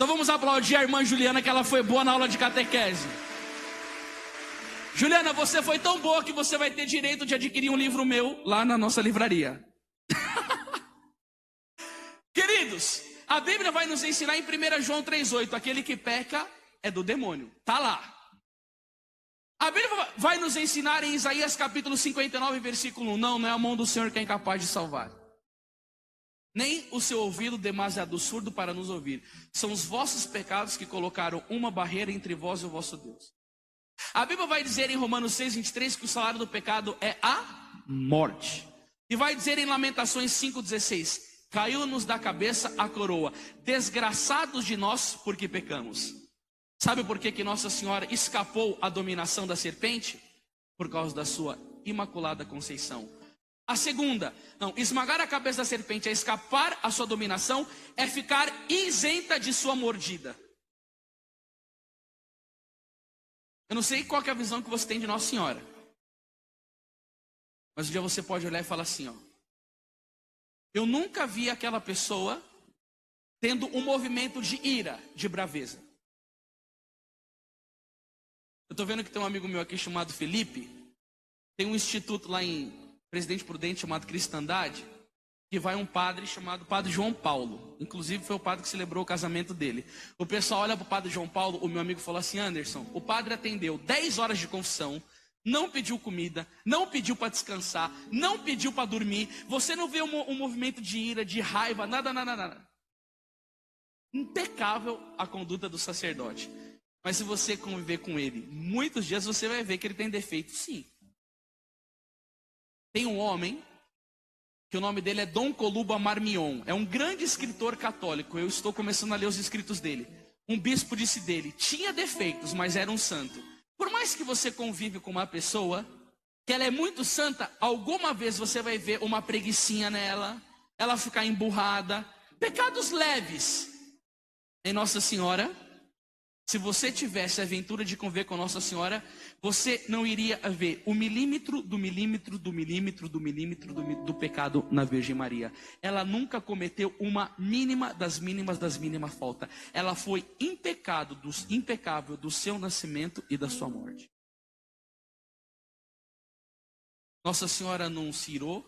Então vamos aplaudir a irmã Juliana, que ela foi boa na aula de catequese. Juliana, você foi tão boa que você vai ter direito de adquirir um livro meu lá na nossa livraria. Queridos, a Bíblia vai nos ensinar em 1 João 3,8, aquele que peca é do demônio. Tá lá. A Bíblia vai nos ensinar em Isaías capítulo 59, versículo 1, não é a mão do Senhor que é incapaz de salvar, nem o seu ouvido demasiado surdo para nos ouvir. São os vossos pecados que colocaram uma barreira entre vós e o vosso Deus. A Bíblia vai dizer em Romanos 6,23 que o salário do pecado é a morte. E vai dizer em Lamentações 5,16: caiu-nos da cabeça a coroa, desgraçados de nós porque pecamos. Sabe por que Nossa Senhora escapou à dominação da serpente? Por causa da sua imaculada conceição. A segunda, não, esmagar a cabeça da serpente é escapar à sua dominação, é ficar isenta de sua mordida. Eu não sei qual que é a visão que você tem de Nossa Senhora. Mas um dia você pode olhar e falar assim, ó. Eu nunca vi aquela pessoa tendo um movimento de ira, de braveza. Eu estou vendo que tem um amigo meu aqui chamado Felipe. Tem um instituto lá em Presidente Prudente chamado Cristandade, que vai um padre chamado Padre João Paulo. Inclusive foi o padre que celebrou o casamento dele. O pessoal olha para o Padre João Paulo, o meu amigo falou assim, Anderson, o padre atendeu 10 horas de confissão, não pediu comida, não pediu para descansar, não pediu para dormir. Você não vê um movimento de ira, de raiva, nada. Impecável a conduta do sacerdote. Mas se você conviver com ele muitos dias, você vai ver que ele tem defeito, sim. Tem um homem, que o nome dele é Dom Coluba Marmion. É um grande escritor católico. Eu estou começando a ler os escritos dele. Um bispo disse dele, tinha defeitos, mas era um santo. Por mais que você convive com uma pessoa, que ela é muito santa, alguma vez você vai ver uma preguicinha nela, ela ficar emburrada. Pecados leves. Em Nossa Senhora, se você tivesse a aventura de conviver com Nossa Senhora, você não iria ver o milímetro do pecado na Virgem Maria. Ela nunca cometeu uma mínima das mínimas falta. Ela foi impecável do seu nascimento e da sua morte. Nossa Senhora não se irou,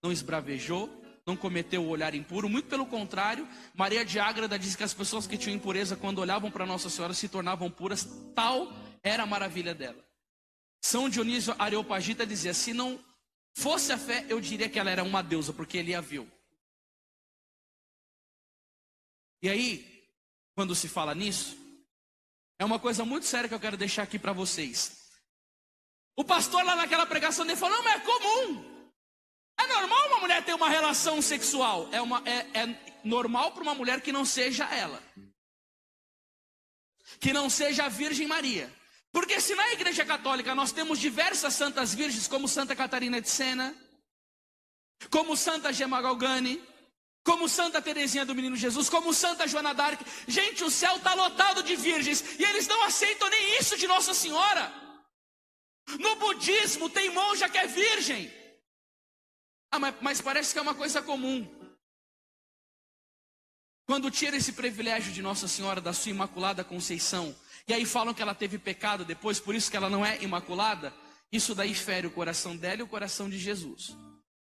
não esbravejou, não cometeu o olhar impuro, muito pelo contrário. Maria de Ágreda diz que as pessoas que tinham impureza, quando olhavam para Nossa Senhora, se tornavam puras, tal era a maravilha dela. São Dionísio Areopagita dizia, se não fosse a fé, eu diria que ela era uma deusa, porque ele a viu. E aí, quando se fala nisso, é uma coisa muito séria que eu quero deixar aqui para vocês. O pastor lá naquela pregação dele falou, não, mas é comum. É normal uma mulher ter uma relação sexual. É normal para uma mulher que não seja ela. Que não seja a Virgem Maria. Porque se na Igreja Católica nós temos diversas santas virgens, como Santa Catarina de Sena, como Santa Gemma Galgani, como Santa Teresinha do Menino Jesus, como Santa Joana d'Arc. Gente, o céu está lotado de virgens. E eles não aceitam nem isso de Nossa Senhora. No budismo tem monja que é virgem. Mas parece que é uma coisa comum. Quando tira esse privilégio de Nossa Senhora da sua Imaculada Conceição, e aí falam que ela teve pecado depois, por isso que ela não é imaculada, isso daí fere o coração dela e o coração de Jesus.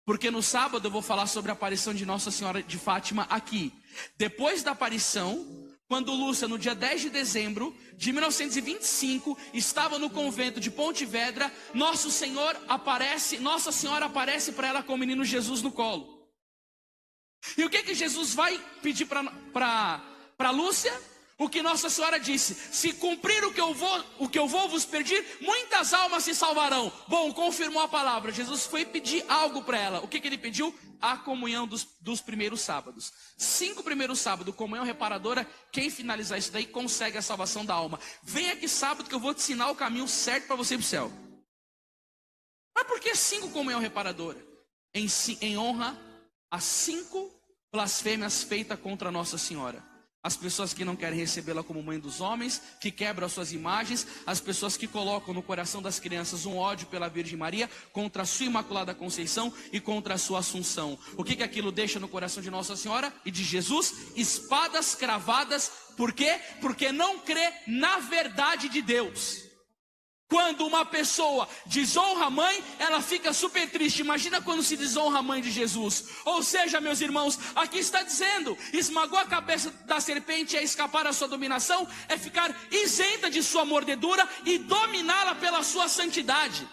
Porque no sábado eu vou falar sobre a aparição de Nossa Senhora de Fátima aqui. Depois da aparição, quando Lúcia, no dia 10 de dezembro de 1925, estava no convento de Pontevedra, Nossa Senhora aparece para ela com o menino Jesus no colo. E o que Jesus vai pedir para Lúcia? O que Nossa Senhora disse, se cumprir o que eu vou vos pedir, muitas almas se salvarão. Bom, confirmou a palavra. Jesus foi pedir algo para ela. O que ele pediu? A comunhão dos primeiros sábados. 5 primeiros sábados, comunhão reparadora. Quem finalizar isso daí consegue a salvação da alma. Vem aqui sábado que eu vou te ensinar o caminho certo para você ir para o céu. Mas por que 5 comunhão reparadora? Em honra a 5 blasfêmias feitas contra Nossa Senhora. As pessoas que não querem recebê-la como mãe dos homens, que quebram as suas imagens, as pessoas que colocam no coração das crianças um ódio pela Virgem Maria, contra a sua Imaculada Conceição e contra a sua Assunção. O que aquilo deixa no coração de Nossa Senhora e de Jesus? Espadas cravadas. Por quê? Porque não crê na verdade de Deus. Quando uma pessoa desonra a mãe, ela fica super triste. Imagina quando se desonra a mãe de Jesus. Ou seja, meus irmãos, aqui está dizendo, esmagou a cabeça da serpente é escapar à sua dominação, é ficar isenta de sua mordedura e dominá-la pela sua santidade.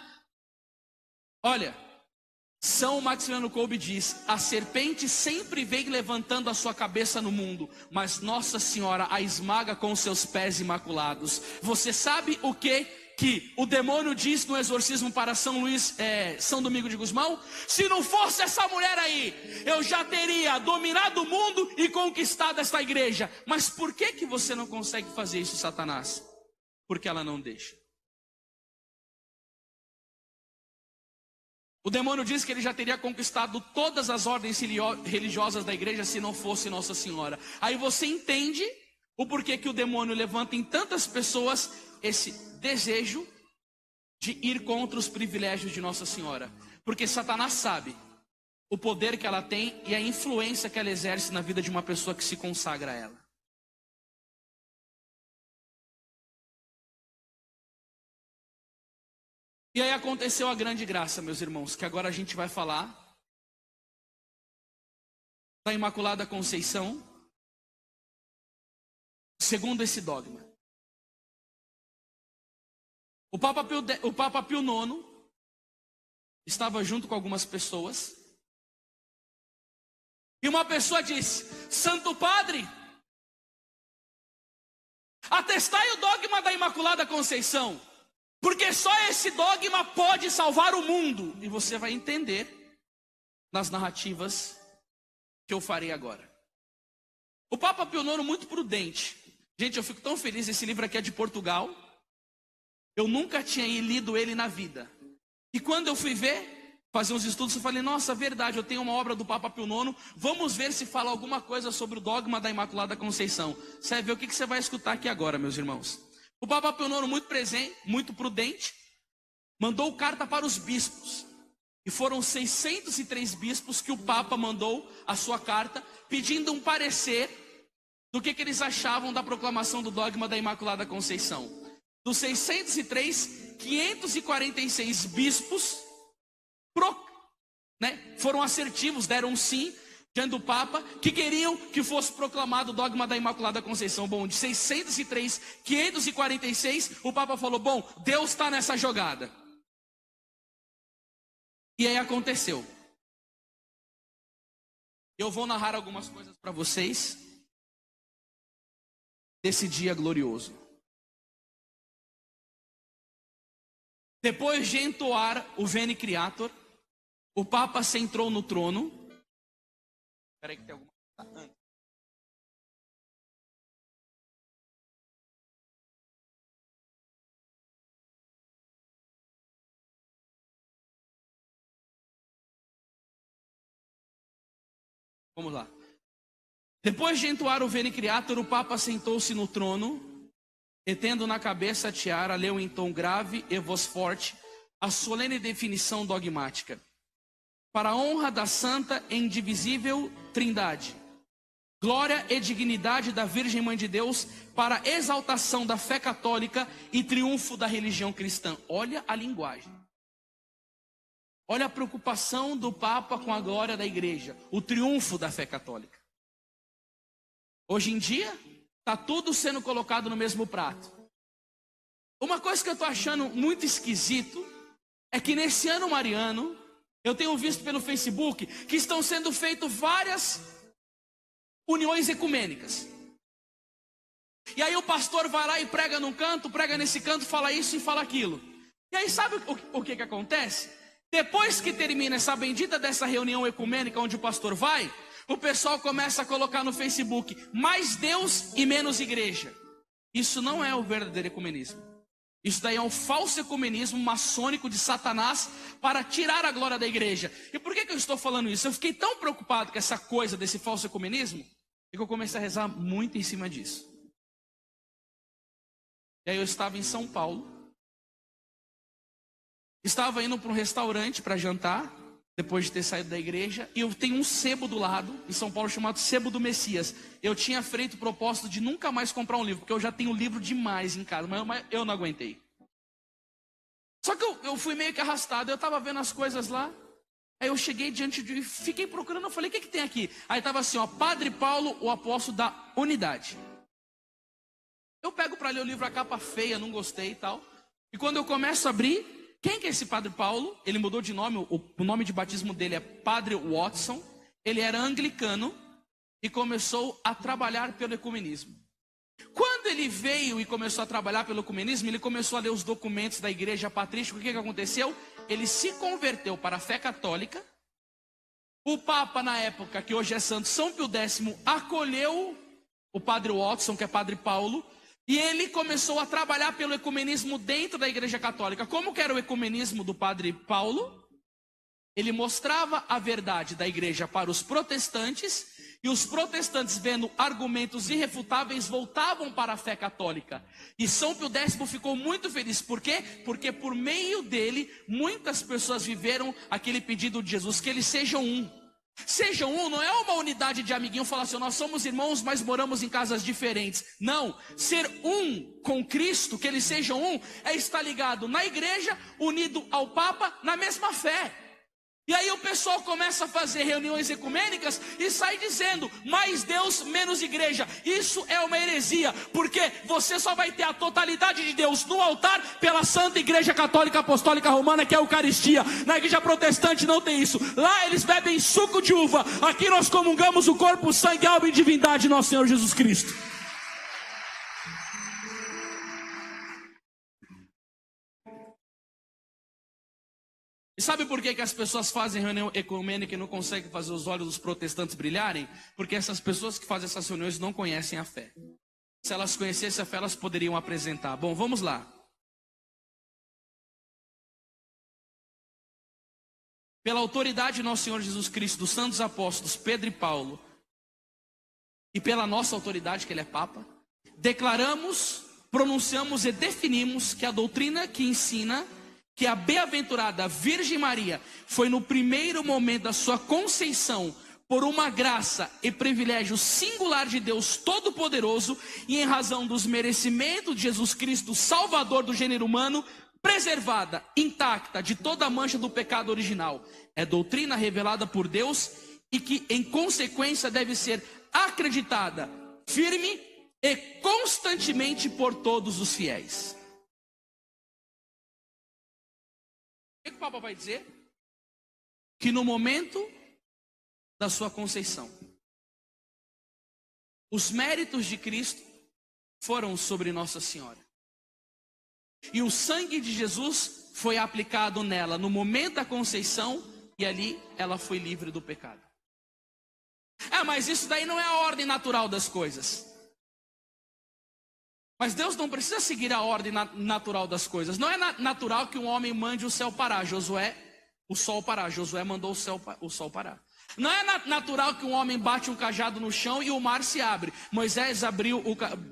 Olha, São Maximiliano Kolbe diz, a serpente sempre vem levantando a sua cabeça no mundo, mas Nossa Senhora a esmaga com seus pés imaculados. Você sabe o que que o demônio diz no exorcismo para São Domingo de Gusmão? Se não fosse essa mulher aí, eu já teria dominado o mundo e conquistado esta igreja. Mas por que você não consegue fazer isso, Satanás? Porque ela não deixa. O demônio diz que ele já teria conquistado todas as ordens religiosas da igreja se não fosse Nossa Senhora. Aí você entende o porquê que o demônio levanta em tantas pessoas esse desejo de ir contra os privilégios de Nossa Senhora. Porque Satanás sabe o poder que ela tem e a influência que ela exerce na vida de uma pessoa que se consagra a ela. E aí aconteceu a grande graça, meus irmãos, que agora a gente vai falar da Imaculada Conceição, segundo esse dogma. O Papa Pio IX estava junto com algumas pessoas, e uma pessoa disse: Santo Padre, atestai o dogma da Imaculada Conceição, porque só esse dogma pode salvar o mundo. E você vai entender nas narrativas que eu farei agora. O Papa Pio IX, muito prudente. Gente, eu fico tão feliz, esse livro aqui é de Portugal. Eu nunca tinha lido ele na vida. E quando eu fui fazer uns estudos, eu falei: nossa, verdade, eu tenho uma obra do Papa Pio IX, vamos ver se fala alguma coisa sobre o dogma da Imaculada Conceição. Você vai ver o que você vai escutar aqui agora, meus irmãos. O Papa Pio IX, muito presente, muito prudente, mandou carta para os bispos. E foram 603 bispos que o Papa mandou a sua carta, pedindo um parecer do que eles achavam da proclamação do dogma da Imaculada Conceição. Dos 603, 546 bispos foram assertivos, deram um sim diante do Papa, que queriam que fosse proclamado o dogma da Imaculada Conceição. Bom, de 603, 546, o Papa falou: bom, Deus está nessa jogada. E aí aconteceu. Eu vou narrar algumas coisas para vocês desse dia glorioso. Depois de entoar o Veni Creator, o Papa se entrou no trono. Espera aí que tem alguma coisa. Vamos lá. Depois de entoar o Veni Creator, o Papa sentou-se no trono, e tendo na cabeça a tiara, leu em tom grave e voz forte a solene definição dogmática. Para a honra da santa e indivisível Trindade, glória e dignidade da Virgem Mãe de Deus, para a exaltação da fé católica e triunfo da religião cristã. Olha a linguagem. Olha a preocupação do Papa com a glória da igreja, o triunfo da fé católica. Hoje em dia, está tudo sendo colocado no mesmo prato. Uma coisa que eu estou achando muito esquisito é que nesse ano mariano, eu tenho visto pelo Facebook que estão sendo feitas várias uniões ecumênicas. E aí o pastor vai lá e prega num canto, prega nesse canto, fala isso e fala aquilo. E aí sabe o que acontece? Depois que termina essa bendita dessa reunião ecumênica onde o pastor vai, o pessoal começa a colocar no Facebook: mais Deus e menos igreja. Isso não é o verdadeiro ecumenismo. Isso daí é um falso ecumenismo maçônico de Satanás para tirar a glória da igreja. E por que eu estou falando isso? Eu fiquei tão preocupado com essa coisa desse falso ecumenismo, que eu comecei a rezar muito em cima disso. E aí eu estava em São Paulo, estava indo para um restaurante para jantar, depois de ter saído da igreja, e eu tenho um sebo do lado, em São Paulo, chamado Sebo do Messias. Eu tinha feito o propósito de nunca mais comprar um livro, porque eu já tenho livro demais em casa, mas eu não aguentei. Só que eu fui meio que arrastado, eu estava vendo as coisas lá, aí eu cheguei diante de... fiquei procurando, eu falei: o que tem aqui? Aí estava assim, ó: Padre Paulo, o apóstolo da unidade. Eu pego para ler o livro, a capa feia, não gostei e tal, e quando eu começo a abrir... Quem que é esse Padre Paulo? Ele mudou de nome, o nome de batismo dele é Padre Watson. Ele era anglicano e começou a trabalhar pelo ecumenismo. Quando ele veio e começou a trabalhar pelo ecumenismo, ele começou a ler os documentos da igreja patrística. O que aconteceu? Ele se converteu para a fé católica. O Papa, na época, que hoje é santo, São Pio X, acolheu o padre Watson, que é padre Paulo, e ele começou a trabalhar pelo ecumenismo dentro da igreja católica. Como que era o ecumenismo do padre Paulo? Ele mostrava a verdade da igreja para os protestantes, e os protestantes, vendo argumentos irrefutáveis, voltavam para a fé católica. E São Pio X ficou muito feliz. Por quê? Porque por meio dele, muitas pessoas viveram aquele pedido de Jesus, que eles sejam um. Sejam um não é uma unidade de amiguinho, falar assim, nós somos irmãos, mas moramos em casas diferentes. Não, ser um com Cristo, que eles sejam um, é estar ligado na igreja, unido ao Papa, na mesma fé. E aí o pessoal começa a fazer reuniões ecumênicas e sai dizendo, mais Deus, menos igreja. Isso é uma heresia, porque você só vai ter a totalidade de Deus no altar pela Santa Igreja Católica Apostólica Romana, que é a Eucaristia. Na igreja protestante não tem isso. Lá eles bebem suco de uva. Aqui nós comungamos o corpo, sangue, alma e divindade de nosso Senhor Jesus Cristo. E sabe por que as pessoas fazem reunião ecumênica e não conseguem fazer os olhos dos protestantes brilharem? Porque essas pessoas que fazem essas reuniões não conhecem a fé. Se elas conhecessem a fé, elas poderiam apresentar. Bom, vamos lá. Pela autoridade de nosso Senhor Jesus Cristo, dos santos apóstolos Pedro e Paulo, e pela nossa autoridade, que ele é Papa, declaramos, pronunciamos e definimos que a doutrina que ensina que a bem-aventurada Virgem Maria foi no primeiro momento da sua conceição, por uma graça e privilégio singular de Deus Todo-Poderoso, e em razão dos merecimentos de Jesus Cristo, Salvador do gênero humano, preservada, intacta de toda a mancha do pecado original. É doutrina revelada por Deus e que, em consequência, deve ser acreditada firme e constantemente por todos os fiéis. O que o Papa vai dizer? Que no momento da sua conceição, os méritos de Cristo foram sobre Nossa Senhora. E o sangue de Jesus foi aplicado nela no momento da conceição, e ali ela foi livre do pecado. Mas isso daí não é a ordem natural das coisas. Mas Deus não precisa seguir a ordem natural das coisas. Não é natural que um homem mande o céu parar. O sol parar. Josué mandou o sol parar. Não é natural que um homem bate um cajado no chão e o mar se abre. Moisés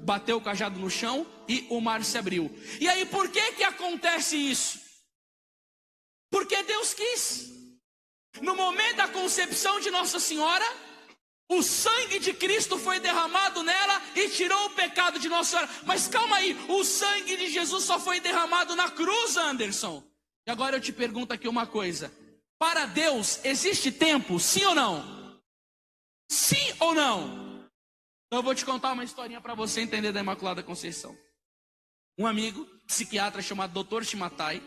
bateu o cajado no chão e o mar se abriu. E aí por que acontece isso? Porque Deus quis. No momento da concepção de Nossa Senhora, o sangue de Cristo foi derramado nela e tirou o pecado de Nossa Senhora. Mas calma aí, o sangue de Jesus só foi derramado na cruz, Anderson. E agora eu te pergunto aqui uma coisa. Para Deus existe tempo, sim ou não? Sim ou não? Então eu vou te contar uma historinha para você entender da Imaculada Conceição. Um amigo, psiquiatra chamado Dr. Shimatai,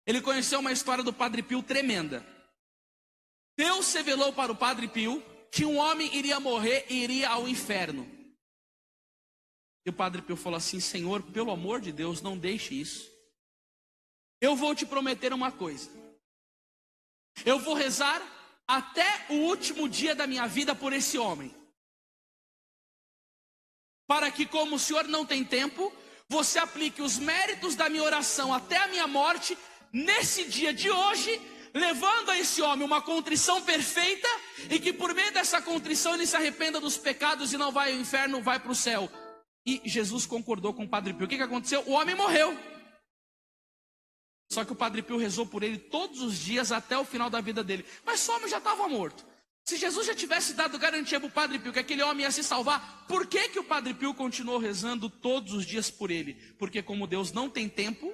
ele conheceu uma história do Padre Pio tremenda. Deus revelou para o Padre Pio que um homem iria morrer e iria ao inferno. E o Padre Pio falou assim: Senhor, pelo amor de Deus, não deixe isso. Eu vou te prometer uma coisa. Eu vou rezar até o último dia da minha vida por esse homem. Para que, como o Senhor não tem tempo, você aplique os méritos da minha oração até a minha morte, nesse dia de hoje, levando a esse homem uma contrição perfeita, e que por meio dessa contrição ele se arrependa dos pecados e não vai ao inferno, vai para o céu. E Jesus concordou com o Padre Pio. O que aconteceu? O homem morreu. Só que o Padre Pio rezou por ele todos os dias até o final da vida dele. Mas o homem já estava morto. Se Jesus já tivesse dado garantia para o Padre Pio que aquele homem ia se salvar, por que o Padre Pio continuou rezando todos os dias por ele? Porque como Deus não tem tempo,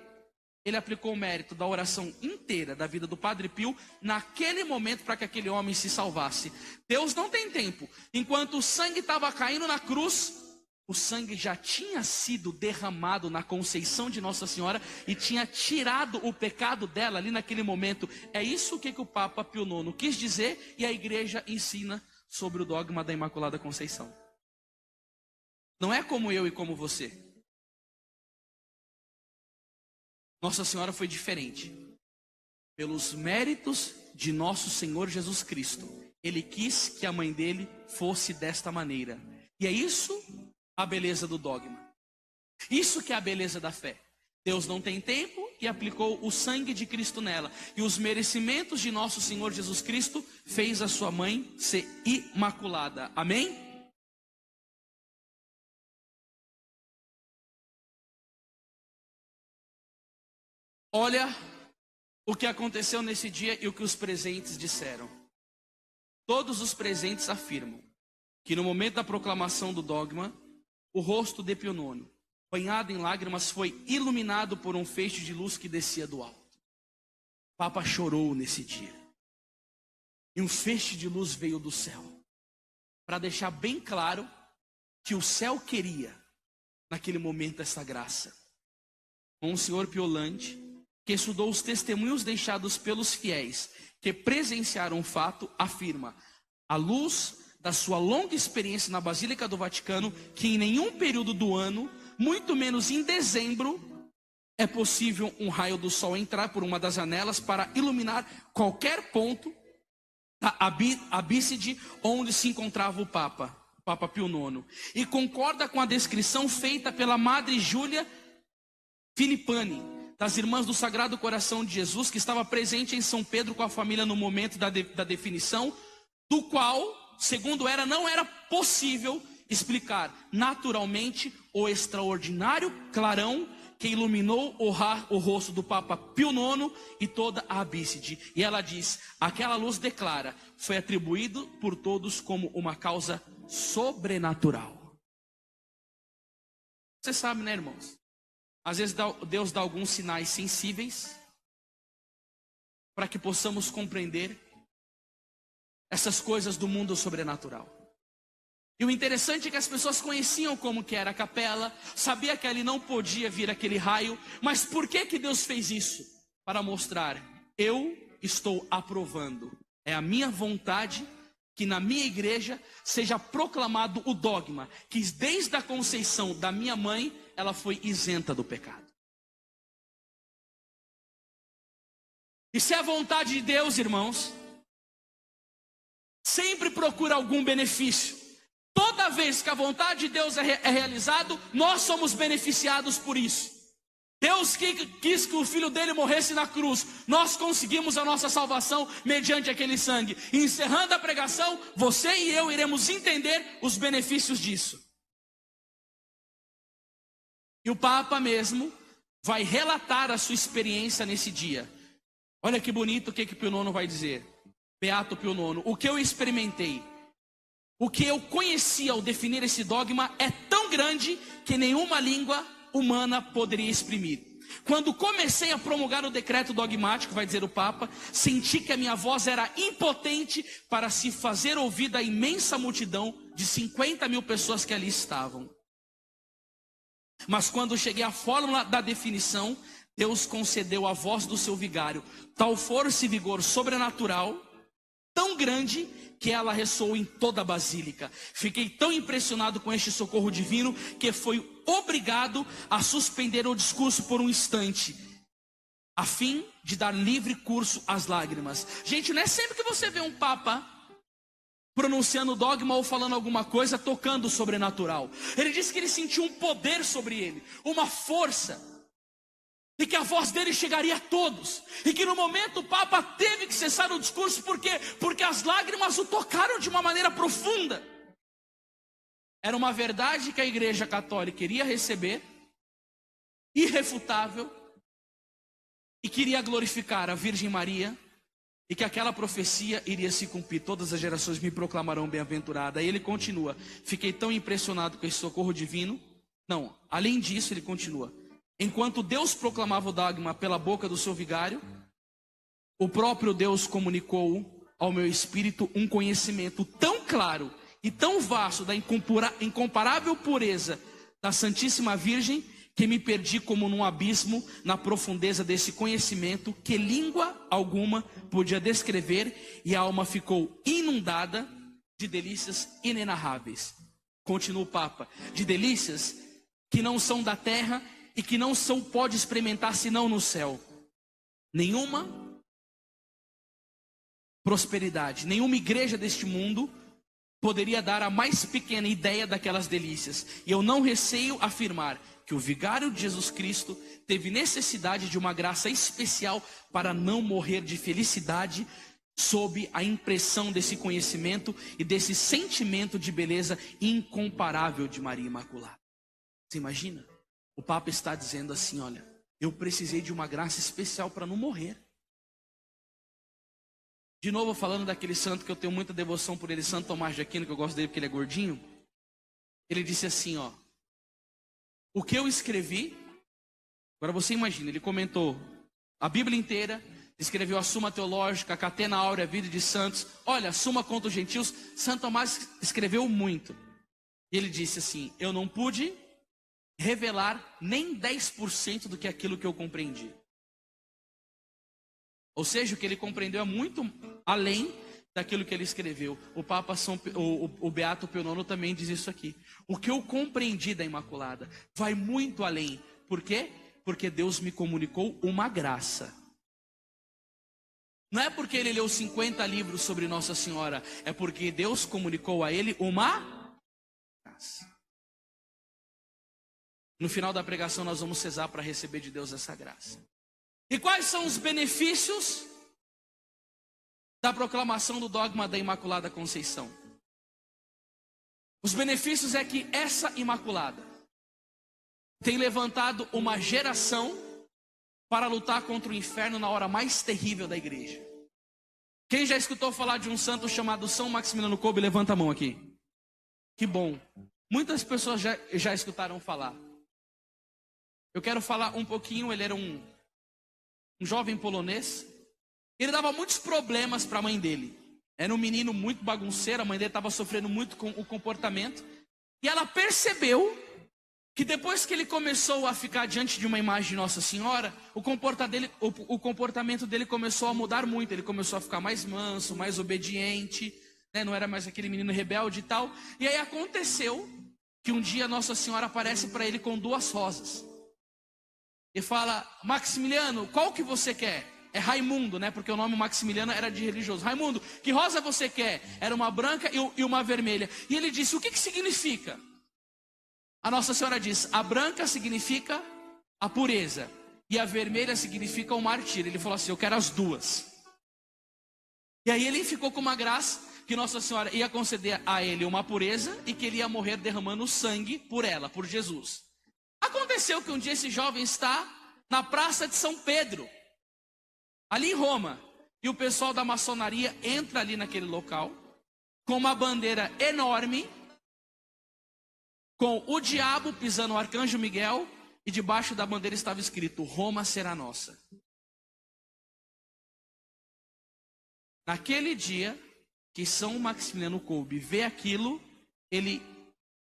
ele aplicou o mérito da oração inteira da vida do Padre Pio naquele momento para que aquele homem se salvasse. Deus não tem tempo. Enquanto o sangue estava caindo na cruz, o sangue já tinha sido derramado na conceição de Nossa Senhora e tinha tirado o pecado dela ali naquele momento. É isso que o Papa Pio IX quis dizer, e a igreja ensina sobre o dogma da Imaculada Conceição. não é como eu e como você. Nossa Senhora foi diferente. Pelos méritos de nosso Senhor Jesus Cristo, Ele quis que a mãe dele fosse desta maneira. E é isso a beleza do dogma. Isso que é a beleza da fé. Deus não tem tempo e aplicou o sangue de Cristo nela. E os merecimentos de nosso Senhor Jesus Cristo fez a sua mãe ser imaculada. Amém? Olha o que aconteceu nesse dia e o que os presentes disseram. Todos os presentes afirmam que no momento da proclamação do dogma, o rosto de Pio IX, banhado em lágrimas, foi iluminado por um feixe de luz que descia do alto. O Papa chorou nesse dia. E um feixe de luz veio do céu, para deixar bem claro que o céu queria, naquele momento, essa graça. Monsenhor Piolante, que estudou os testemunhos deixados pelos fiéis que presenciaram o fato, afirma, à luz da sua longa experiência na Basílica do Vaticano, que em nenhum período do ano, muito menos em dezembro, é possível um raio do sol entrar por uma das janelas para iluminar qualquer ponto da abísside onde se encontrava o Papa Pio IX. E concorda com a descrição feita pela Madre Júlia Filippani, das Irmãs do Sagrado Coração de Jesus, que estava presente em São Pedro com a família no momento da definição, do qual, segundo ela, não era possível explicar naturalmente o extraordinário clarão que iluminou o rosto do Papa Pio IX e toda a abísside. E ela diz, aquela luz declara, foi atribuído por todos como uma causa sobrenatural. Você sabe, né, irmãos? Às vezes Deus dá alguns sinais sensíveis para que possamos compreender essas coisas do mundo sobrenatural. E o interessante é que as pessoas conheciam como que era a capela, sabia que ali não podia vir aquele raio, mas por que Deus fez isso? Para mostrar, eu estou aprovando, é a minha vontade que na minha igreja seja proclamado o dogma, que desde a conceição da minha mãe, ela foi isenta do pecado. E se é a vontade de Deus, irmãos, sempre procura algum benefício. Toda vez que a vontade de Deus é realizado, nós somos beneficiados por isso. Deus quis que o Filho dele morresse na cruz. Nós conseguimos a nossa salvação mediante aquele sangue. E encerrando a pregação, você e eu iremos entender os benefícios disso. E o Papa mesmo vai relatar a sua experiência nesse dia. Olha que bonito o que Pio IX vai dizer. Beato Pio IX, o que eu experimentei, o que eu conheci ao definir esse dogma é tão grande que nenhuma língua humana poderia exprimir. Quando comecei a promulgar o decreto dogmático, vai dizer o Papa, senti que a minha voz era impotente para se fazer ouvir da imensa multidão de 50 mil pessoas que ali estavam. Mas quando cheguei à fórmula da definição, Deus concedeu à voz do seu vigário tal força e vigor sobrenatural, tão grande, que ela ressoou em toda a basílica. Fiquei tão impressionado com este socorro divino que fui obrigado a suspender o discurso por um instante, a fim de dar livre curso às lágrimas. Gente, não é sempre que você vê um Papa pronunciando dogma ou falando alguma coisa, tocando o sobrenatural. Ele disse que ele sentiu um poder sobre ele, uma força, e que a voz dele chegaria a todos, e que no momento o Papa teve que cessar o discurso, por quê? Porque as lágrimas o tocaram de uma maneira profunda. Era uma verdade que a Igreja Católica queria receber, irrefutável, e queria glorificar a Virgem Maria, e que aquela profecia iria se cumprir, todas as gerações me proclamarão bem-aventurada. Aí ele continua, fiquei tão impressionado com esse socorro divino. Não, além disso ele continua, enquanto Deus proclamava o dogma pela boca do seu vigário, o próprio Deus comunicou ao meu espírito um conhecimento tão claro e tão vasto da incomparável pureza da Santíssima Virgem, que me perdi como num abismo na profundeza desse conhecimento que língua alguma podia descrever, e a alma ficou inundada de delícias inenarráveis. continua o Papa, de delícias que não são da terra e que não são pode experimentar senão no céu. Nenhuma prosperidade, nenhuma igreja deste mundo poderia dar a mais pequena ideia daquelas delícias. E eu não receio afirmar que o vigário de Jesus Cristo teve necessidade de uma graça especial para não morrer de felicidade sob a impressão desse conhecimento e desse sentimento de beleza incomparável de Maria Imaculada. Você imagina? O Papa está dizendo assim, olha, eu precisei de uma graça especial para não morrer. De novo falando daquele santo que eu tenho muita devoção por ele, Santo Tomás de Aquino, que eu gosto dele porque ele é gordinho. Ele disse assim, ó, o que eu escrevi, agora você imagina, ele comentou a Bíblia inteira, escreveu a Suma Teológica, a Catena Áurea, a Vida de Santos, olha, a Suma contra os Gentios. Santo Tomás escreveu muito. E ele disse assim, eu não pude revelar nem 10% do que aquilo que eu compreendi. Ou seja, o que ele compreendeu é muito além daquilo que ele escreveu. O Papa o Beato Pio IX também diz isso aqui. O que eu compreendi da Imaculada vai muito além. Por quê? Porque Deus me comunicou uma graça. Não é porque ele leu 50 livros sobre Nossa Senhora, é porque Deus comunicou a ele uma graça. No final da pregação nós vamos rezar para receber de Deus essa graça. E quais são os benefícios da proclamação do dogma da Imaculada Conceição? Os benefícios é que essa Imaculada tem levantado uma geração para lutar contra o inferno na hora mais terrível da igreja. Quem já escutou falar de um santo chamado São Maximiliano Kolbe, levanta a mão aqui. Que bom. Muitas pessoas já escutaram falar. Eu quero falar um pouquinho. Ele era um jovem polonês. Ele dava muitos problemas para a mãe dele. Era um menino muito bagunceiro, a mãe dele estava sofrendo muito com o comportamento. E ela percebeu que depois que ele começou a ficar diante de uma imagem de Nossa Senhora, o comportamento dele começou a mudar muito. Ele começou a ficar mais manso, mais obediente, né? Não era mais aquele menino rebelde e tal. E aí aconteceu que um dia Nossa Senhora aparece para ele com 2 rosas. E fala, Maximiliano, qual que você quer? É Raimundo, né? Porque o nome Maximiliano era de religioso. Raimundo, que rosa você quer? Era uma branca e uma vermelha. E ele disse, o que significa? A Nossa Senhora diz, a branca significa a pureza e a vermelha significa o martírio. Ele falou assim, eu quero as 2. E aí ele ficou com uma graça que Nossa Senhora ia conceder a ele uma pureza e que ele ia morrer derramando sangue por ela, por Jesus. Aconteceu que um dia esse jovem está na Praça de São Pedro, ali em Roma, e o pessoal da maçonaria entra ali naquele local com uma bandeira enorme, com o diabo pisando o arcanjo Miguel, e debaixo da bandeira estava escrito, Roma será nossa. Naquele dia que São Maximiliano Kolbe vê aquilo, ele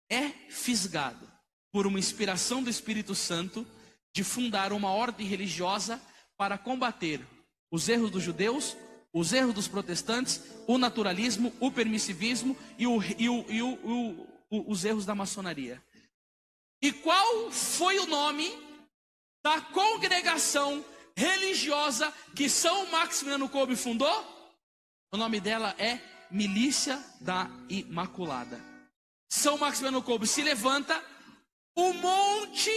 é fisgado por uma inspiração do Espírito Santo de fundar uma ordem religiosa para combater os erros dos judeus, os erros dos protestantes, o naturalismo, o permissivismo e os erros da maçonaria. E qual foi o nome da congregação religiosa que São Maximiliano Kolbe fundou? O nome dela é Milícia da Imaculada. São Maximiliano Kolbe se levanta, um monte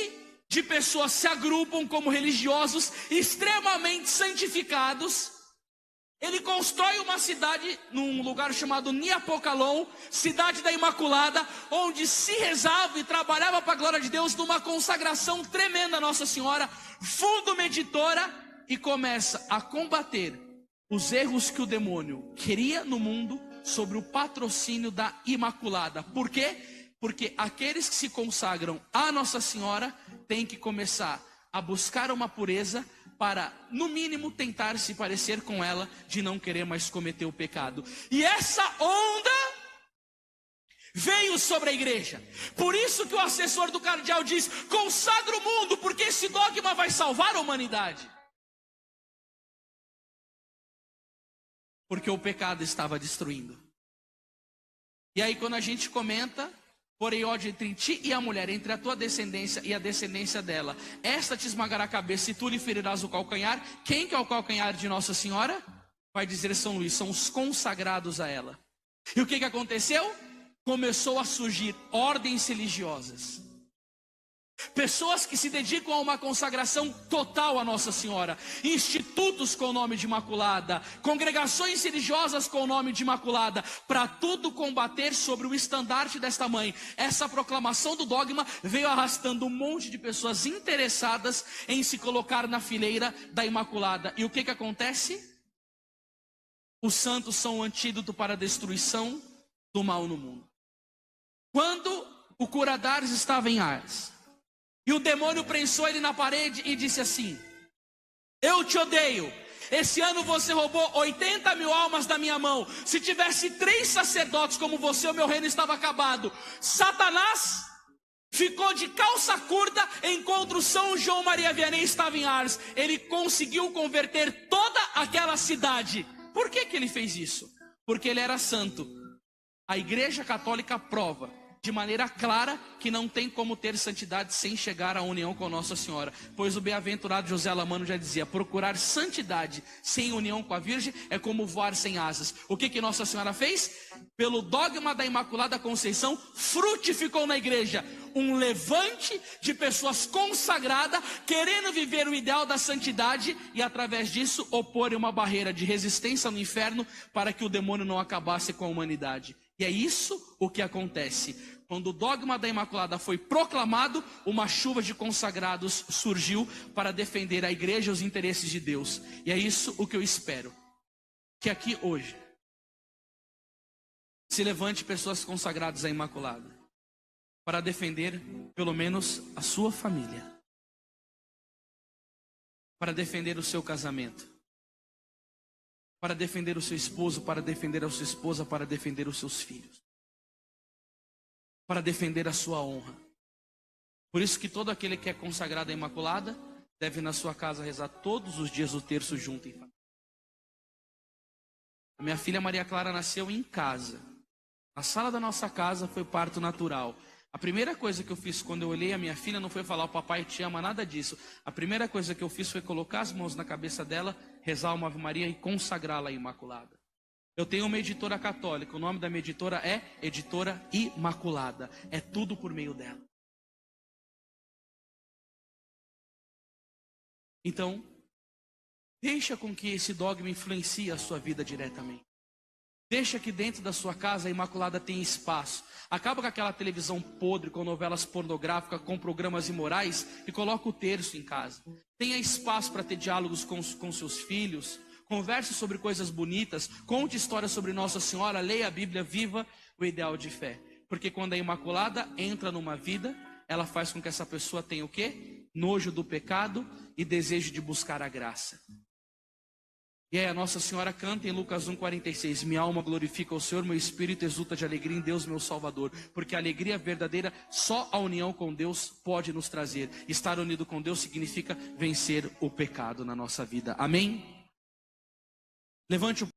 de pessoas se agrupam como religiosos extremamente santificados. Ele constrói uma cidade num lugar chamado Niapocalon, cidade da Imaculada, onde se rezava e trabalhava para a glória de Deus numa consagração tremenda a Nossa Senhora, fundo meditora, e começa a combater os erros que o demônio queria no mundo sobre o patrocínio da Imaculada. Por quê? Porque aqueles que se consagram a Nossa Senhora têm que começar a buscar uma pureza para, no mínimo, tentar se parecer com ela, de não querer mais cometer o pecado. E essa onda veio sobre a igreja. Por isso que o assessor do cardeal diz, consagra o mundo, porque esse dogma vai salvar a humanidade. Porque o pecado estava destruindo. E aí quando a gente comenta, Porém ódio entre ti e a mulher, entre a tua descendência e a descendência dela. Esta te esmagará a cabeça e tu lhe ferirás o calcanhar. Quem que é o calcanhar de Nossa Senhora? Vai dizer São Luís, são os consagrados a ela. E o que aconteceu? Começou a surgir ordens religiosas. Pessoas que se dedicam a uma consagração total a Nossa Senhora, institutos com o nome de Imaculada, congregações religiosas com o nome de Imaculada, para tudo combater sobre o estandarte desta mãe. Essa proclamação do dogma veio arrastando um monte de pessoas interessadas em se colocar na fileira da Imaculada. E o que acontece? Os santos são o antídoto para a destruição do mal no mundo. Quando o cura d'Ars estava em Ars, e o demônio prensou ele na parede e disse assim: eu te odeio, esse ano você roubou 80 mil almas da minha mão. Se tivesse 3 sacerdotes como você, o meu reino estava acabado. Satanás ficou de calça curta enquanto São João Maria Vianney estava em Ars. Ele conseguiu converter toda aquela cidade. Por que ele fez isso? Porque ele era santo. A Igreja Católica prova de maneira clara que não tem como ter santidade sem chegar à união com Nossa Senhora. Pois o bem-aventurado José Alamano já dizia: procurar santidade sem união com a Virgem é como voar sem asas. O que Nossa Senhora fez? Pelo dogma da Imaculada Conceição, frutificou na igreja um levante de pessoas consagradas, querendo viver o ideal da santidade, e através disso opor uma barreira de resistência no inferno para que o demônio não acabasse com a humanidade. E é isso o que acontece. Quando o dogma da Imaculada foi proclamado, uma chuva de consagrados surgiu para defender a igreja e os interesses de Deus. E é isso o que eu espero. Que aqui hoje se levante pessoas consagradas à Imaculada para defender pelo menos a sua família, para defender o seu casamento, para defender o seu esposo, para defender a sua esposa, para defender os seus filhos, para defender a sua honra. Por isso que todo aquele que é consagrado à Imaculada deve na sua casa rezar todos os dias o terço junto em família. A minha filha Maria Clara nasceu em casa. Na sala da nossa casa foi parto natural. A primeira coisa que eu fiz quando eu olhei a minha filha não foi falar: o papai te ama, nada disso. A primeira coisa que eu fiz foi colocar as mãos na cabeça dela, rezar uma Ave Maria e consagrá-la à Imaculada. Eu tenho uma editora católica, o nome da minha editora é Editora Imaculada. É tudo por meio dela. Então, deixa com que esse dogma influencie a sua vida diretamente. Deixa que dentro da sua casa a Imaculada tenha espaço. Acaba com aquela televisão podre, com novelas pornográficas, com programas imorais, e coloca o terço em casa. Tenha espaço para ter diálogos com seus filhos. Converse sobre coisas bonitas. Conte histórias sobre Nossa Senhora. Leia a Bíblia. Viva o ideal de fé. Porque quando a Imaculada entra numa vida, ela faz com que essa pessoa tenha o quê? Nojo do pecado e desejo de buscar a graça. E aí a Nossa Senhora canta em Lucas 1,46: minha alma glorifica o Senhor, meu espírito exulta de alegria em Deus meu Salvador. Porque a alegria verdadeira só a união com Deus pode nos trazer. Estar unido com Deus significa vencer o pecado na nossa vida. Amém? Levante o